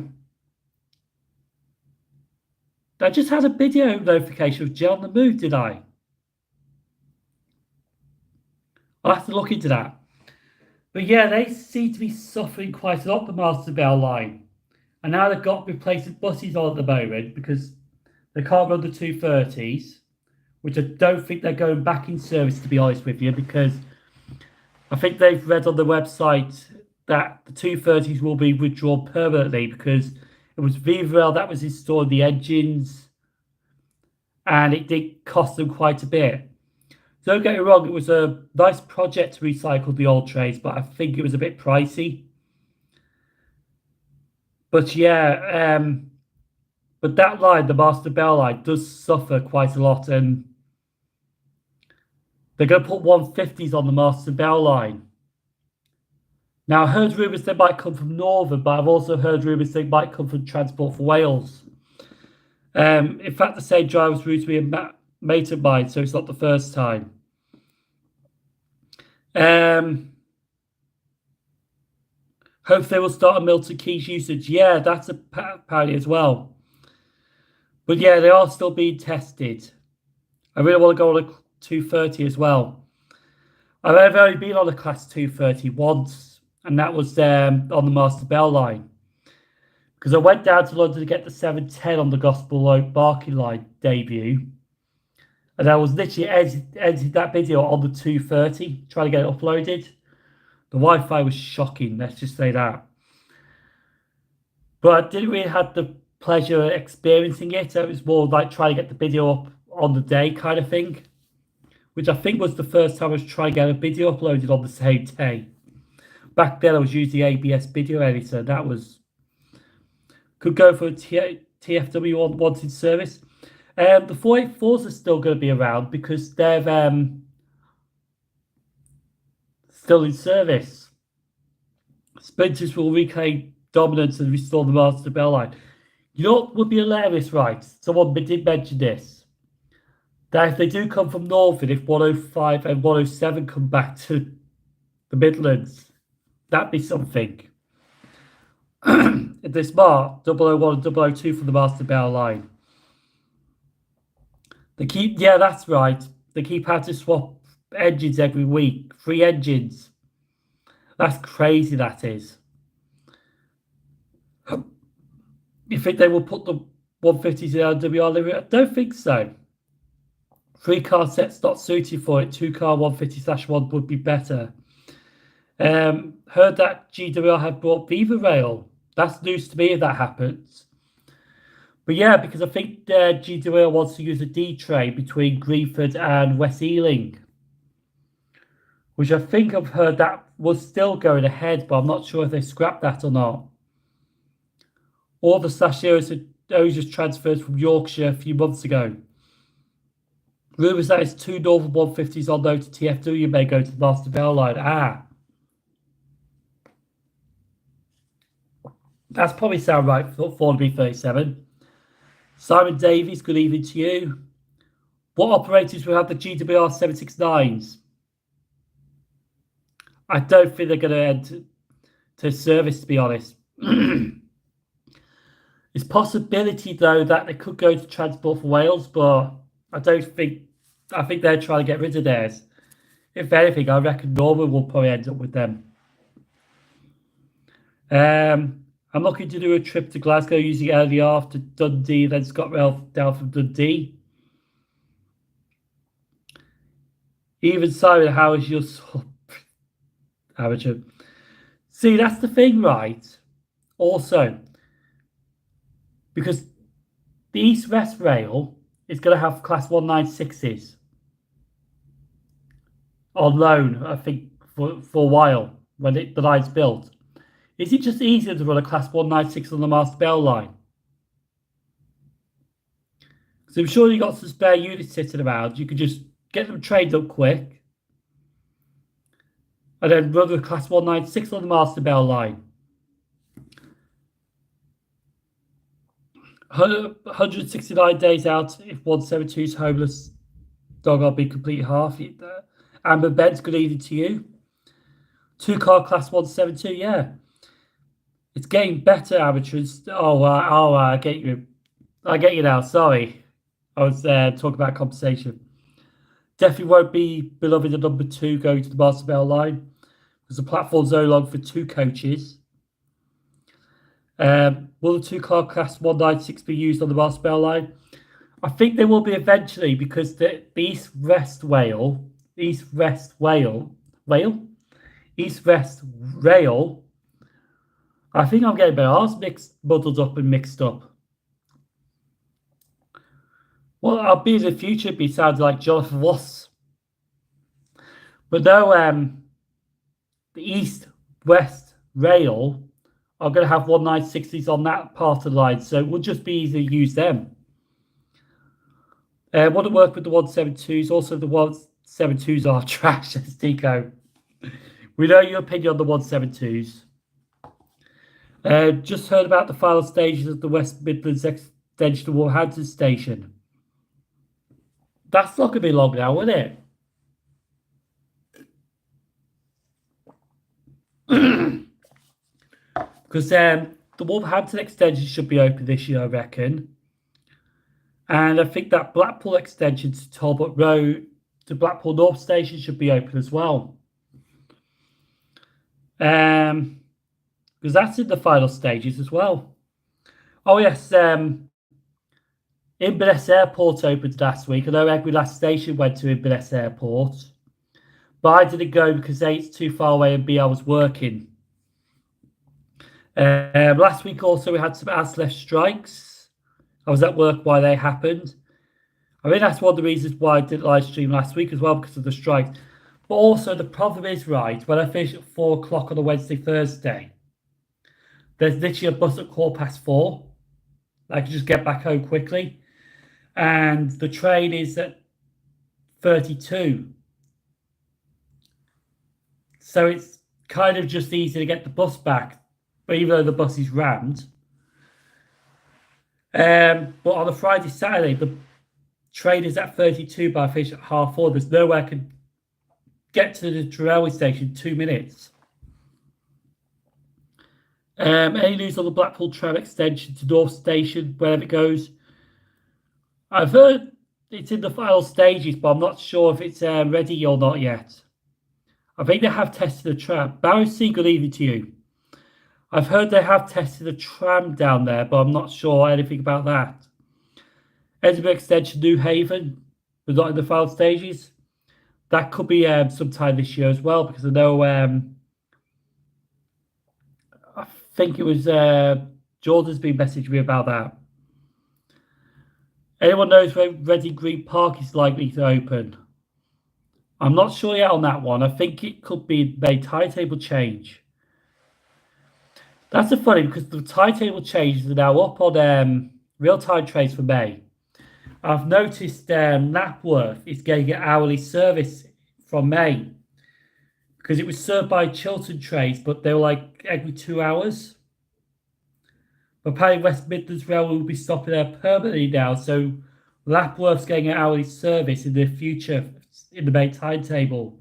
just had a video notification of Jill on the Move, did I? I'll have to look into that. But yeah, they seem to be suffering quite a lot, the Marston Bell line. And now they've got replacing buses on at the moment because they can't run the 230s, which I don't think they're going back in service, to be honest with you, because I think they've read on the website that the 230s will be withdrawn permanently because it was Viva Rail that was installing the engines and it did cost them quite a bit. Don't get me wrong, it was a nice project to recycle the old trains, but I think it was a bit pricey. But yeah, but that line, the Marston Bell line, does suffer quite a lot, and they're going to put 150s on the Marston Bell line. Now, I heard rumours they might come from Northern, but I've also heard rumours they might come from Transport for Wales. In fact, the same driver's route to be a mate of mine, so it's not the first time. Hope they will start a Milton Keynes usage. Yeah, that's apparently as well. But yeah, they are still being tested. I really want to go on a 230 as well. I've only been on a class 230 once, and that was on the Marston Bell line. Because I went down to London to get the 710 on the Gospel Oak Barking line debut. And I was literally editing that video on the 230, trying to get it uploaded. The Wi-Fi was shocking, let's just say that. But I didn't really have the pleasure of experiencing it. It was more like trying to get the video up on the day kind of thing, which I think was the first time I was trying to get a video uploaded on the same day. Back then I was using ABS video editor. That was... could go for a TFW wanted service. The 484s are still going to be around because they're still in service. Sprinters will reclaim dominance and restore the Marston Bell line. You know what would be hilarious, right? Someone did mention this. That if they do come from Northern, if 105 and 107 come back to the Midlands, that'd be something. If they're smart, 001 and 002 from the Marston Bell line. Yeah, that's right. They keep having to swap engines every week. 3 engines. That's crazy, that is. You think they will put the 150s in LWR livery? I don't think so. 3-car sets not suited for it. 2-car 150/1 would be better. Heard that GWR have brought Viva Rail. That's news to me if that happens. But yeah, because I think GWR wants to use a D train between Greenford and West Ealing, which I think I've heard that was still going ahead, but I'm not sure if they scrapped that or not. All the Sasheros are just transferred from Yorkshire a few months ago. Rumours that it's 2 Northern 150s on note to TFW may go to the Marston Bell line. That's probably sound right for Thornaby 37. Simon Davies, good evening to you. What operators will have the GWR 769s? I don't think they're going to enter to service, to be honest. It's a possibility, though, that they could go to Transport for Wales, but I think they're trying to get rid of theirs. If anything, I reckon Norman will probably end up with them. I'm looking to do a trip to Glasgow using LDR to Dundee, then ScotRail down from Dundee. Even Simon, how is your amateur? See, that's the thing, right? Also, because the East West Rail is going to have class 196s on loan, I think, for a while when the line's built. Is it just easier to run a Class 196 on the Master Bell line? Because I'm sure you've got some spare units sitting around. You could just get them trained up quick and then run the Class 196 on the Master Bell line. 169 days out if 172's homeless dog, I'll be completely half. Amber Ben's good evening to you. 2-car Class 172, yeah. It's getting better, amateurs. I get you. I get you now. Sorry. I was talking about compensation. Definitely won't be beloved at number 2 going to the Master Bell line because the platform's no longer for 2 coaches. Will the 2-car Class 196 be used on the Master Bell line? I think they will be eventually because the East West Rail, I think I'm getting my arse muddled up and mixed up. Well, I'll be in the future, be sounding like Jonathan Ross. But no, the East West Rail are going to have 196s on that part of the line, so it will just be easy to use them. Want to work with the 172s. Also, the 172s are trash, says Tico. We know your opinion on the 172s. Just heard about the final stages of the West Midlands extension of Wolverhampton Station. That's not going to be long now, will it? Because the Wolverhampton extension should be open this year, I reckon. And I think that Blackpool extension to Talbot Road to Blackpool North Station should be open as well. Because that's in the final stages as well. Oh, yes. Inverness Airport opened last week. I know every last station went to Inverness Airport. But I didn't go because A, it's too far away and B, I was working. Last week also we had some ASLEF strikes. I was at work while they happened. I mean, that's one of the reasons why I didn't live stream last week as well, because of the strikes. But also the problem is, right, when I finish at 4 o'clock on a Wednesday, Thursday, there's literally a bus at 4:15. I can just get back home quickly. And the train is at 32. So it's kind of just easy to get the bus back, but even though the bus is rammed. But on a Friday, Saturday, the train is at 32, but I finish at 4:30. There's no way I can get to the railway station in 2 minutes. Any news on the Blackpool tram extension to North Station, wherever it goes? I've heard it's in the final stages, but I'm not sure if it's ready or not yet. I think they have tested the tram. barrowc, good evening to you. I've heard they have tested a tram down there, but I'm not sure anything about that. Edinburgh Extension, New Haven, but not in the final stages. That could be sometime this year as well, because I know I think it was Jordan's been messaging me about that. Anyone knows when Reading Green Park is likely to open? I'm not sure yet on that one. I think it could be a timetable change. That's funny because the timetable changes are now up on real-time trains for May. I've noticed Napworth is getting an hourly service from May because it was served by Chiltern trains, but they were like every 2 hours. But apparently West Midlands Rail will be stopping there permanently now, so Lapworth's getting an hourly service in the future in the main timetable.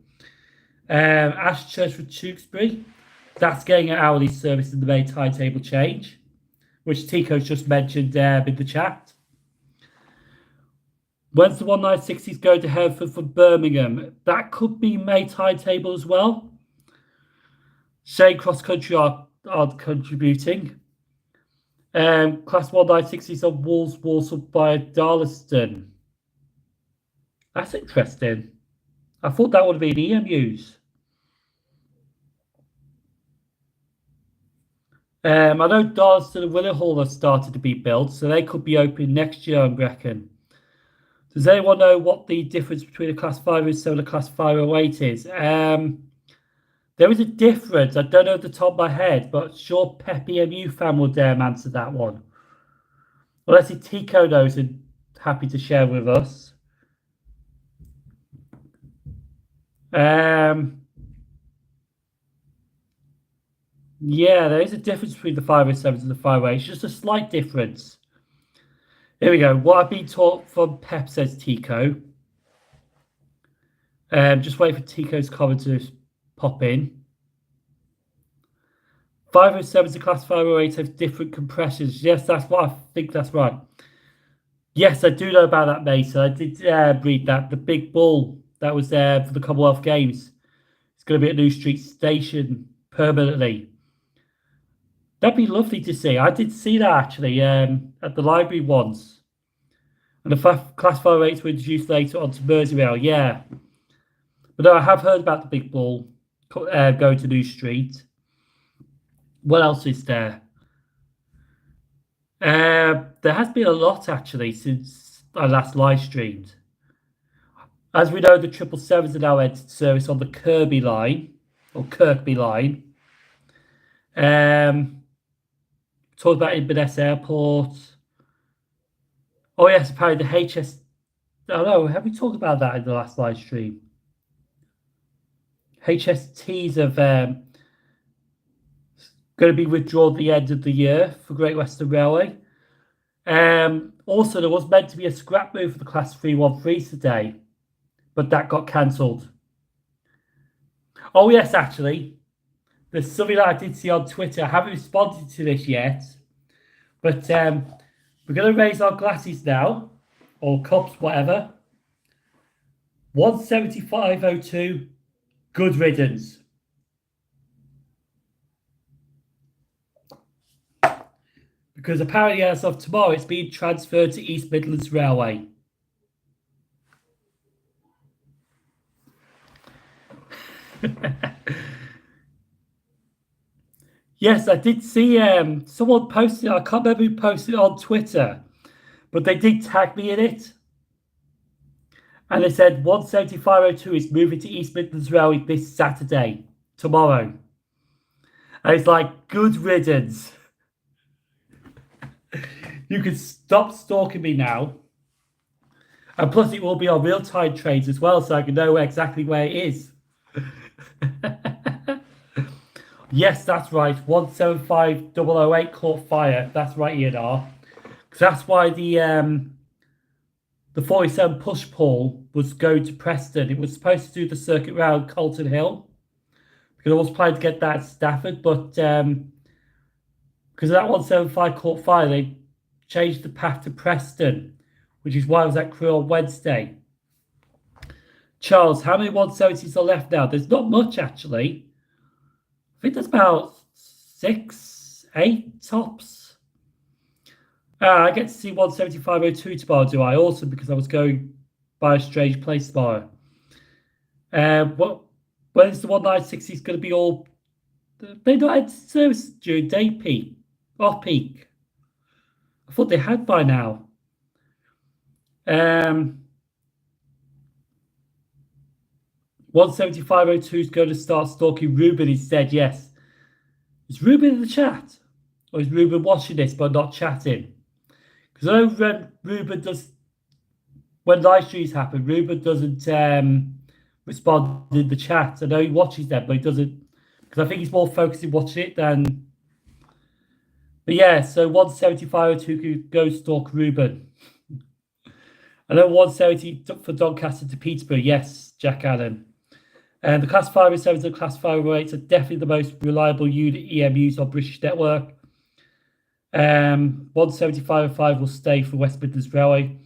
Ashchurch for Tewkesbury, that's getting an hourly service in the main timetable change, which Tico's just mentioned in the chat. When's the 196s go to Hereford for Birmingham? That could be May timetable as well. Shane Cross Country are contributing. Class 196s on Wolves, Walsall by Darlaston. That's interesting. I thought that would have been EMUs. I know Darlaston and Willenhall have started to be built, so they could be open next year, I reckon. Does anyone know what the difference between a Class 507 and a Class 508 is? There is a difference. I don't know at the top of my head, but sure Peppy MU fan will answer that one. Unless it's Tico knows and happy to share with us. Yeah, there is a difference between the 507s and the 508s. Just a slight difference. Here we go. What I've been taught from Pep, says Tico. Just wait for Tico's comment to pop in. 507s and class 508 have different compressions. Yes, that's what I think. That's right. Yes, I do know about that, Mason. I did read that. The big bull that was there for the Commonwealth Games. It's going to be at New Street Station permanently. That'd be lovely to see. I did see that actually at the library once. And the class 508s were introduced later onto Merseyrail. Yeah. But no, I have heard about the big bull going to New Street. What else is there? There has been a lot actually since I last live streamed. As we know, the 777s are now entered service on the Kirkby line. Talked about Inverness Airport. Oh yes, apparently the HS. I don't know. Have we talked about that in the last live stream? HSTs have going to be withdrawn at the end of the year for Great Western Railway. Also, there was meant to be a scrap move for the Class 313s today, but that got cancelled. Oh yes, actually, there's something that I did see on Twitter. I haven't responded to this yet, but we're going to raise our glasses now, or cups, whatever. 175.02, good riddance. Because apparently as of tomorrow, it's being transferred to East Midlands Railway. Yes, I did see someone posted. I can't remember who posted it on Twitter, but they did tag me in it. And they said 175.02 is moving to East Midlands Railway this Saturday, tomorrow. And it's like, good riddance. You can stop stalking me now. And plus it will be on real-time trains as well, so I can know exactly where it is. Yes, that's right. 175.008 caught fire. That's right, ENR. Because that's why the 47 push pull was going to Preston. It was supposed to do the circuit round Colton Hill. Because I was planning to get that at Stafford, but because of that 175 caught fire, they changed the path to Preston, which is why I was at Crewe on Wednesday. Charles, how many 170s are left now? There's not much, actually. I think there's about 6, 8 tops. I get to see 175.02 tomorrow, do I? Also, because I was going by a strange place tomorrow. When is the 1960s going to be all... They not had service during day peak, off-peak. I thought they had by now. 175.02 is going to start stalking Ruben instead, yes. Is Ruben in the chat? Or is Ruben watching this but not chatting? Because I know Ruben does... When live streams happen, Ruben doesn't respond in the chat. I know he watches them, but he doesn't... Because I think he's more focused in watching it than... But yeah, so 175.02 could go stalk Ruben. I know 170 for Doncaster to Peterborough. Yes, Jack Allen. And the Class 507s and Class 508s are definitely the most reliable unit EMUs on British network. 175.05 will stay for West Midlands Railway.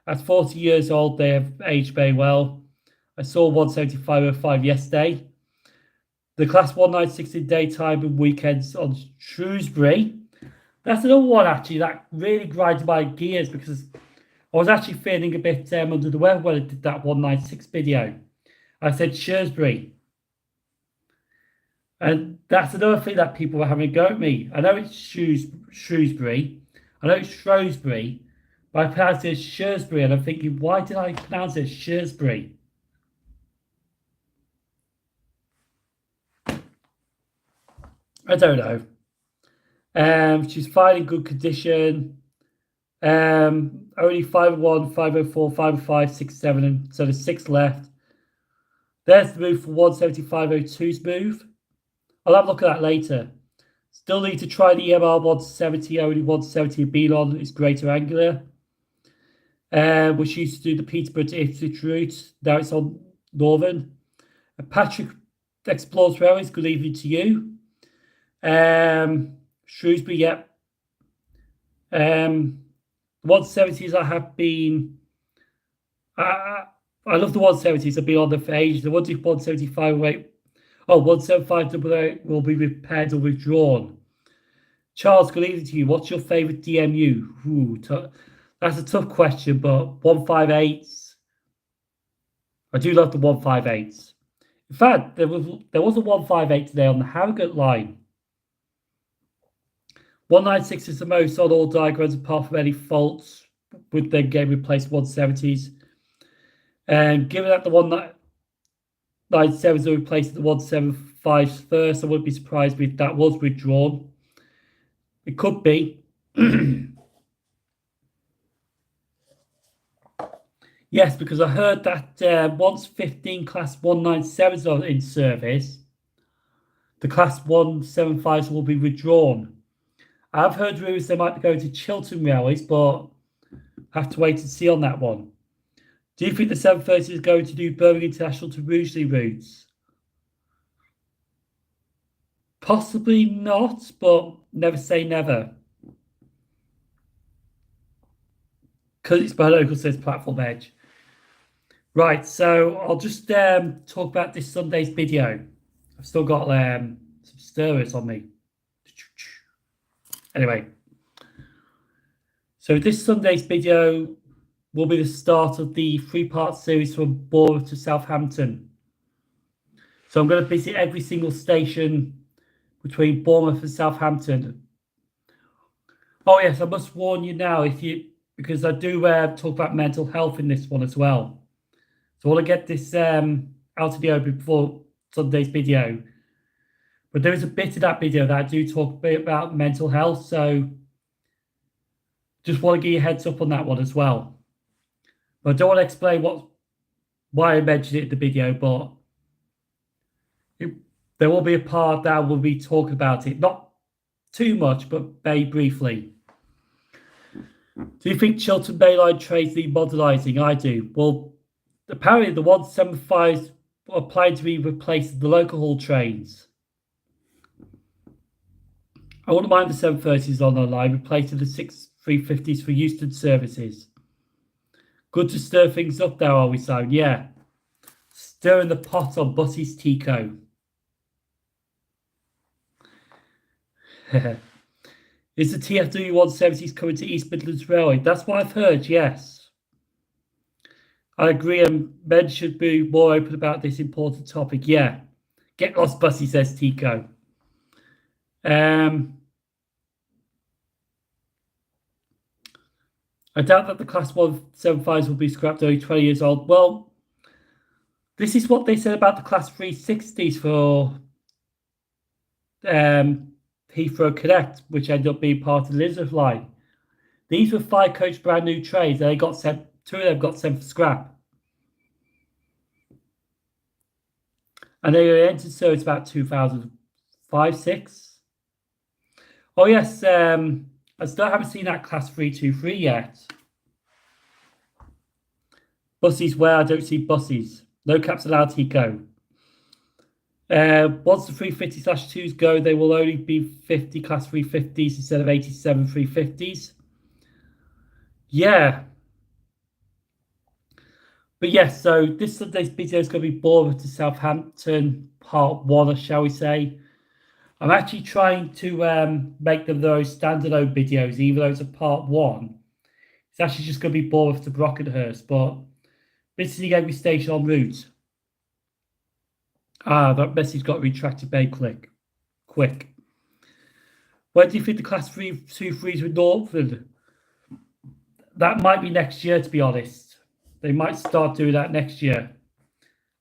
At 40 years old, they have aged very well. I saw 175.05 yesterday. The Class 196 in daytime and weekends on Shrewsbury. That's another one, actually, that really grinded my gears because I was actually feeling a bit under the weather when I did that 196 video. I said Shrewsbury. And that's another thing that people were having a go at me. I know it's Shrewsbury. I know it's Shrewsbury. But I pronounced it as Shrewsbury. And I'm thinking, why did I pronounce it as Shrewsbury? I don't know. She's fine in good condition. Only 501, 504, 505, 67, and so there's 6 left. There's the move for 175.02's move. I'll have a look at that later. Still need to try the EMR 170, only 170 been on is greater angular. Which used to do the Peterborough to Ipswich route. Now it's on Northern. Patrick explores railways. Good evening to you. Shrewsbury, yep. 170s I have been. I love the 170s. I've been on them for ages. The 175 rate. 175 will be repaired or withdrawn. Charles, good evening to you. What's your favourite DMU? That's a tough question, but 158s. I do love the 158s. In fact, there was a 158 today on the Harrogate line. 196 is the most on all diagrams apart from any faults with them getting replaced 170s. And given that the 197s are replaced the 175s first, I wouldn't be surprised if that was withdrawn. It could be. Yes, because I heard that once 15 Class 197s are in service, the Class 175s will be withdrawn. I've heard rumours they might be going to Chiltern Railways, but I have to wait and see on that one. Do you think the 730 is going to do Birmingham International to Rugeley routes? Possibly not, but never say never. Because it's my local, says PlatformEdge. Right, so I'll just talk about this Sunday's video. I've still got some stirrers on me. Anyway, so this Sunday's video will be the start of the 3-part series from Bournemouth to Southampton. So I'm going to visit every single station between Bournemouth and Southampton. Oh yes, I must warn you now, because I do talk about mental health in this one as well. So I want to get this out of the open before Sunday's video. But there is a bit of that video that I do talk a bit about mental health, so just want to give you a heads up on that one as well. But I don't want to explain why I mentioned it in the video, but there will be a part that will be talking about it. Not too much, but very briefly. Do you think Chiltern Bay Line trains need modernising? I do. Well, apparently the 175s are planning to be replaced with the local haul trains. I wouldn't mind the 730s on the line, replacing the 6 350s for Euston services. Good to stir things up there, are we, Simon? Yeah. Stirring the pot on buses, Tico. Is the TFW 170s coming to East Midlands Railway? That's what I've heard, yes. I agree, and men should be more open about this important topic. Yeah. Get lost, bussy, says Tico. I doubt that the Class 175s will be scrapped only 20 years old. Well, this is what they said about the Class 360s for Heathrow Connect, which ended up being part of the Elizabeth line. These were 5-coach brand new trains, and they got sent. 2 of them got sent for scrap. And they entered service about 2005-6. Oh yes, I still haven't seen that Class 323 yet. Buses where I don't see buses. No caps allowed, Tico. Once the 350/2s go, they will only be 50 Class 350s instead of 87 350s. Yeah. But yes, so this Sunday's video is going to be Bournemouth to Southampton, part 1, or shall we say. I'm actually trying to make them those standalone videos, even though it's a part 1. It's actually just going to be Bournemouth to Brockenhurst, but visiting every station en route. That message got retracted very quick. When do you think the Class 323s with Northern? That might be next year, to be honest. They might start doing that next year.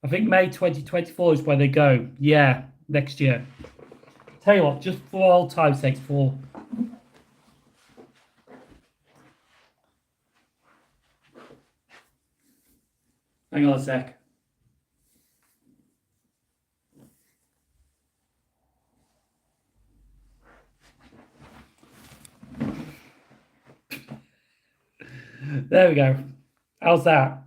I think May 2024 is where they go. Yeah, next year. Tell you what, just for old time's sake, for hang on a sec. There we go. How's that?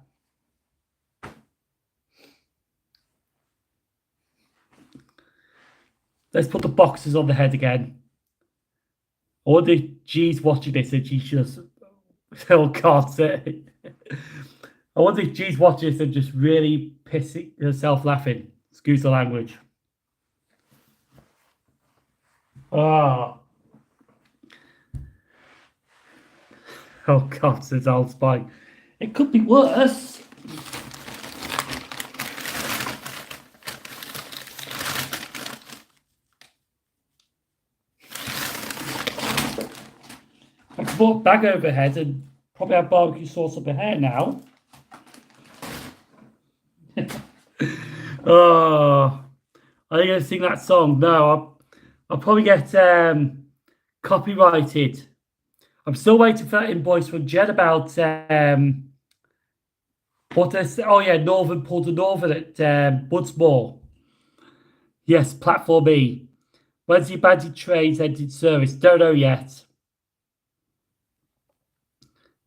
Let's put the boxes on the head again. I wonder if G's watching this and she just still can't say. I wonder if G's watching this and just really pissing herself laughing. Excuse the language. Ah. Oh God, says old Spike. It could be worse. I could put a bag overhead and probably have barbecue sauce up her hair now. Oh, are you going to sing that song? No, I'll probably get copyrighted. I'm still waiting for that invoice from Jed about what is, oh yeah, Northern Pulled to Northern at Budsmore. Yes, PlatformEdge. When's the abandoned trains ended service? Don't know yet.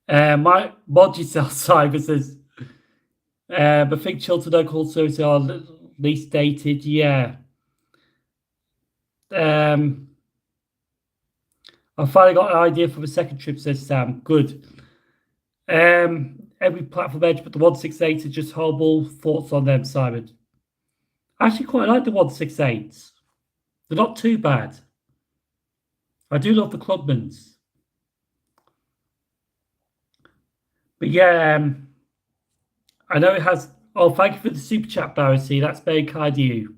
My Modgy outside says, I think Chiltern local services are least dated. Yeah. I finally got an idea for the second trip, says Sam. Good. Every platform edge, but the 168s are just horrible. Thoughts on them, Simon? I actually quite like the 168s. They're not too bad. I do love the Clubmans. But yeah, I know it has. Oh, thank you for the super chat, Barrowc. That's very kind of you.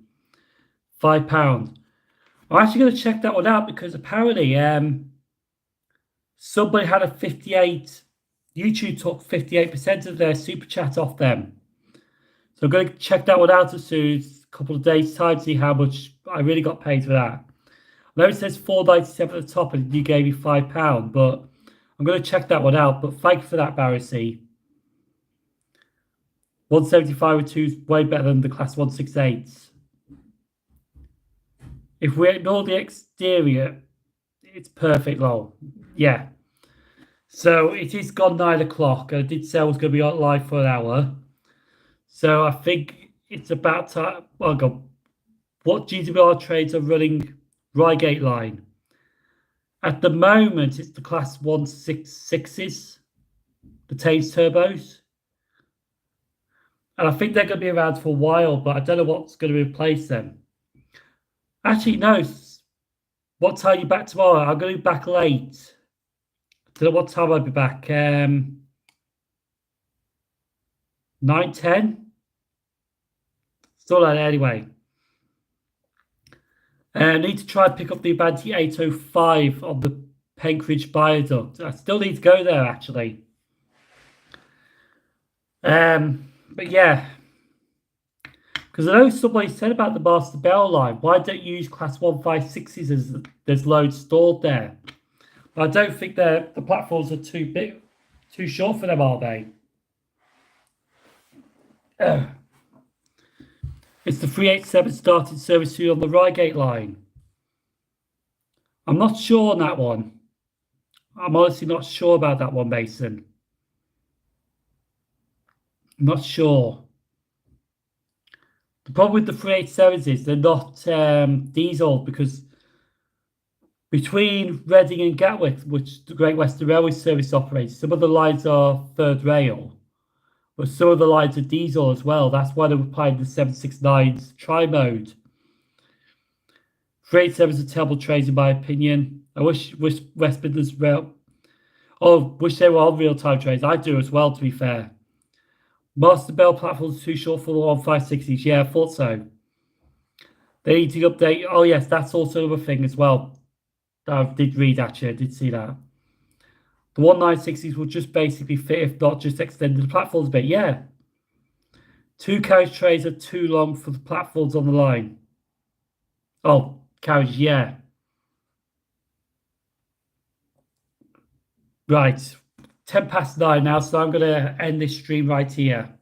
£5. I'm actually going to check that one out because apparently somebody had a 58. YouTube took 58% of their super chat off them. So I'm going to check that one out as soon as a couple of days' time to see how much I really got paid for that. I know it says $4.97 at the top and you gave me £5, but I'm going to check that one out. But thank you for that, Barrowc. 175 with 2 is way better than the class 168s. If we ignore the exterior, it's perfect, lol. Yeah. So it is gone 9 o'clock. I did say I was going to be on live for an hour. So I think it's about time. Oh God. What GWR trains are running Reigate line? At the moment, it's the class 166s, the Thames turbos. And I think they're going to be around for a while, but I don't know what's going to replace them. Actually, no. What time are you back tomorrow? I'm going to be back late. I don't know what time I'll be back. 9:10. Still like that anyway. I need to try and pick up the Avanti 805 on the Penkridge Viaduct. I still need to go there actually. But yeah. Because I know somebody said about the Master Bell line, why don't you use class 156s as there's loads stored there? But I don't think the platforms are too big, too short for them, are they? It's the 387 started service soon on the Reigate line. I'm not sure on that one. I'm honestly not sure about that one, Mason. I'm not sure. The problem with the 387s is they're not diesel because between Reading and Gatwick, which the Great Western Railway Service operates, some of the lines are third rail, but some of the lines are diesel as well. That's why they're applying the 769's tri-mode. 387s are terrible trains in my opinion. I wish West Midlands Rail... Oh, wish they were on real-time trains. I do as well, to be fair. Master Bell platform's too short for the 156s. Yeah, I thought so. They need to update. Oh, yes, that's also another thing as well. I did read, actually. I did see that. The 196s will just basically fit, if not just extended the platforms a bit. Yeah. 2 carriage trays are too long for the platforms on the line. Oh, carriage, yeah. Right. 9:10 now, so I'm going to end this stream right here.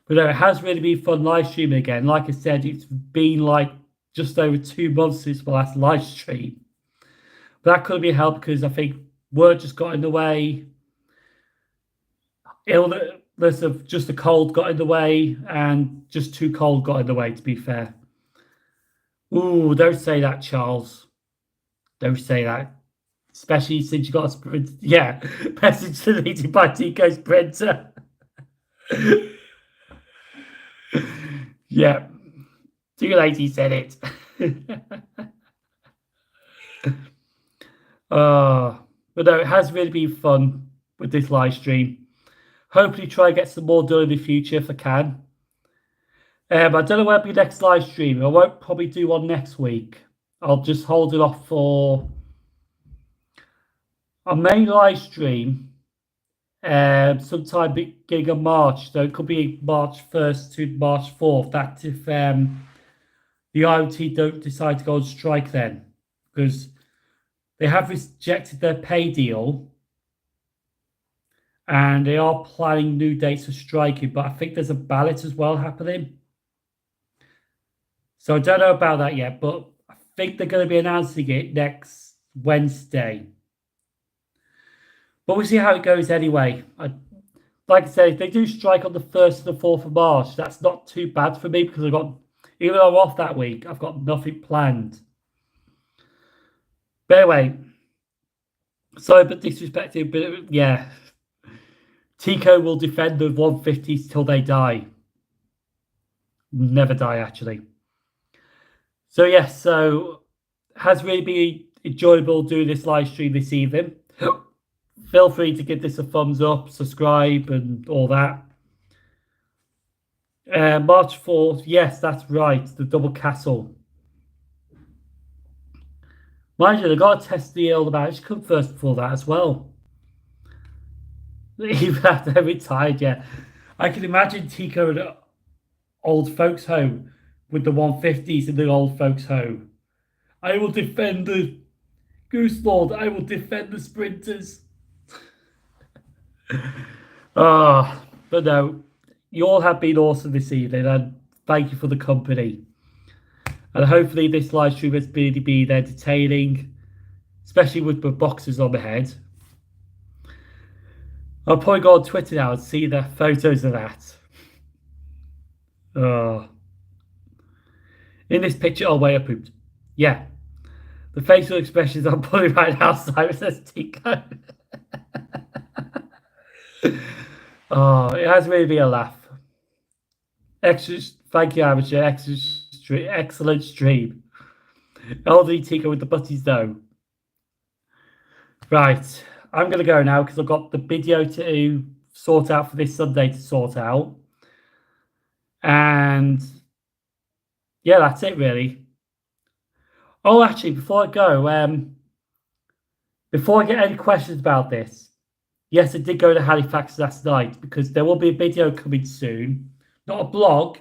But no, it has really been fun live streaming again. Like I said, it's been like just over 2 months since my last live stream. But that could have been helped because I think work just got in the way. Illness of just a cold got in the way, and just too cold got in the way, to be fair. Ooh, don't say that, Charles. Don't say that. Especially since you got a sprint. Yeah, message deleted by TicoSprinter. Yeah, too late, he said it. But no, it has really been fun with this live stream. Hopefully try and get some more done in the future if I can. I don't know when will be next live stream. I won't probably do one next week. I'll just hold it off for a main live stream sometime beginning of March. So it could be March 1st to March 4th. That's if the IoT don't decide to go on strike then. Because they have rejected their pay deal. And they are planning new dates for striking. But I think there's a ballot as well happening. So I don't know about that yet. But I think they're going to be announcing it next Wednesday. But we'll see how it goes anyway. Like I said, if they do strike on the 1st and the 4th of March, that's not too bad for me because even though I'm off that week, I've got nothing planned. But anyway, sorry but disrespected, but yeah. Tico will defend the 150s till they die. Never die, actually. So yes, so has really been enjoyable doing this live stream this evening. Feel free to give this a thumbs up, subscribe, and all that. March 4th, yes, that's right, the double castle. Mind you, they've got to test the old match. Come first before that as well. Even after they're retired, yeah. I can imagine Tico at an old folks' home with the 150s in the old folks' home. I will defend the Goose Lord. I will defend the sprinters. But no, you all have been awesome this evening, and thank you for the company. And hopefully this live stream has been entertaining, especially with the boxes on the head. I'll probably go on Twitter now and see the photos of that. In this picture, oh wait, I pooped. Yeah. The facial expressions I'm putting right now, Simon says Tico. It has really been a laugh. Thank you, Amateur. Excellent stream. Elderly Tico with the butties though. Right. I'm going to go now because I've got the video to sort out for this Sunday to sort out. And yeah, that's it really. Oh, actually, before I go, before I get any questions about this, yes, I did go to Halifax last night because there will be a video coming soon. Not a blog,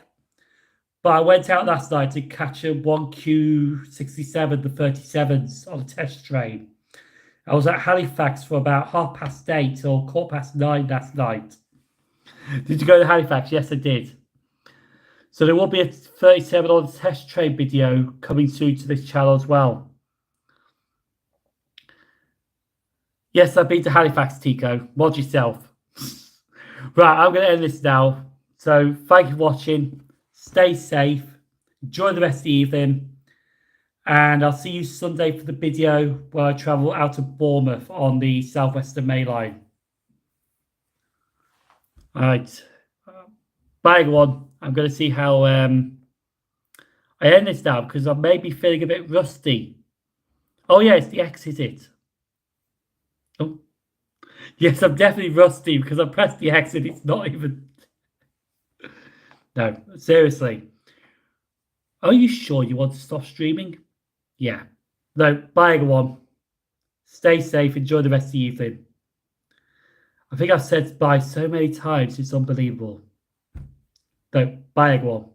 but I went out last night to catch a 1Q67, the 37s on a test train. I was at Halifax for about 8:30 or 9:15 last night. Did you go to Halifax? Yes, I did. So there will be a 37 on test train video coming soon to this channel as well. Yes, I've been to Halifax, Tico. Mod yourself. Right, I'm going to end this now. So thank you for watching. Stay safe. Enjoy the rest of the evening. And I'll see you Sunday for the video where I travel out of Bournemouth on the Southwestern Main Line. All right. Bye, everyone. I'm going to see how I end this now because I may be feeling a bit rusty. Oh, yeah, it's the X, is it? Oh. Yes, I'm definitely rusty because I pressed the X and it's not even... No, seriously. Are you sure you want to stop streaming? Yeah. No, bye everyone. Stay safe. Enjoy the rest of the evening. I think I've said bye so many times, it's unbelievable. No, bye everyone.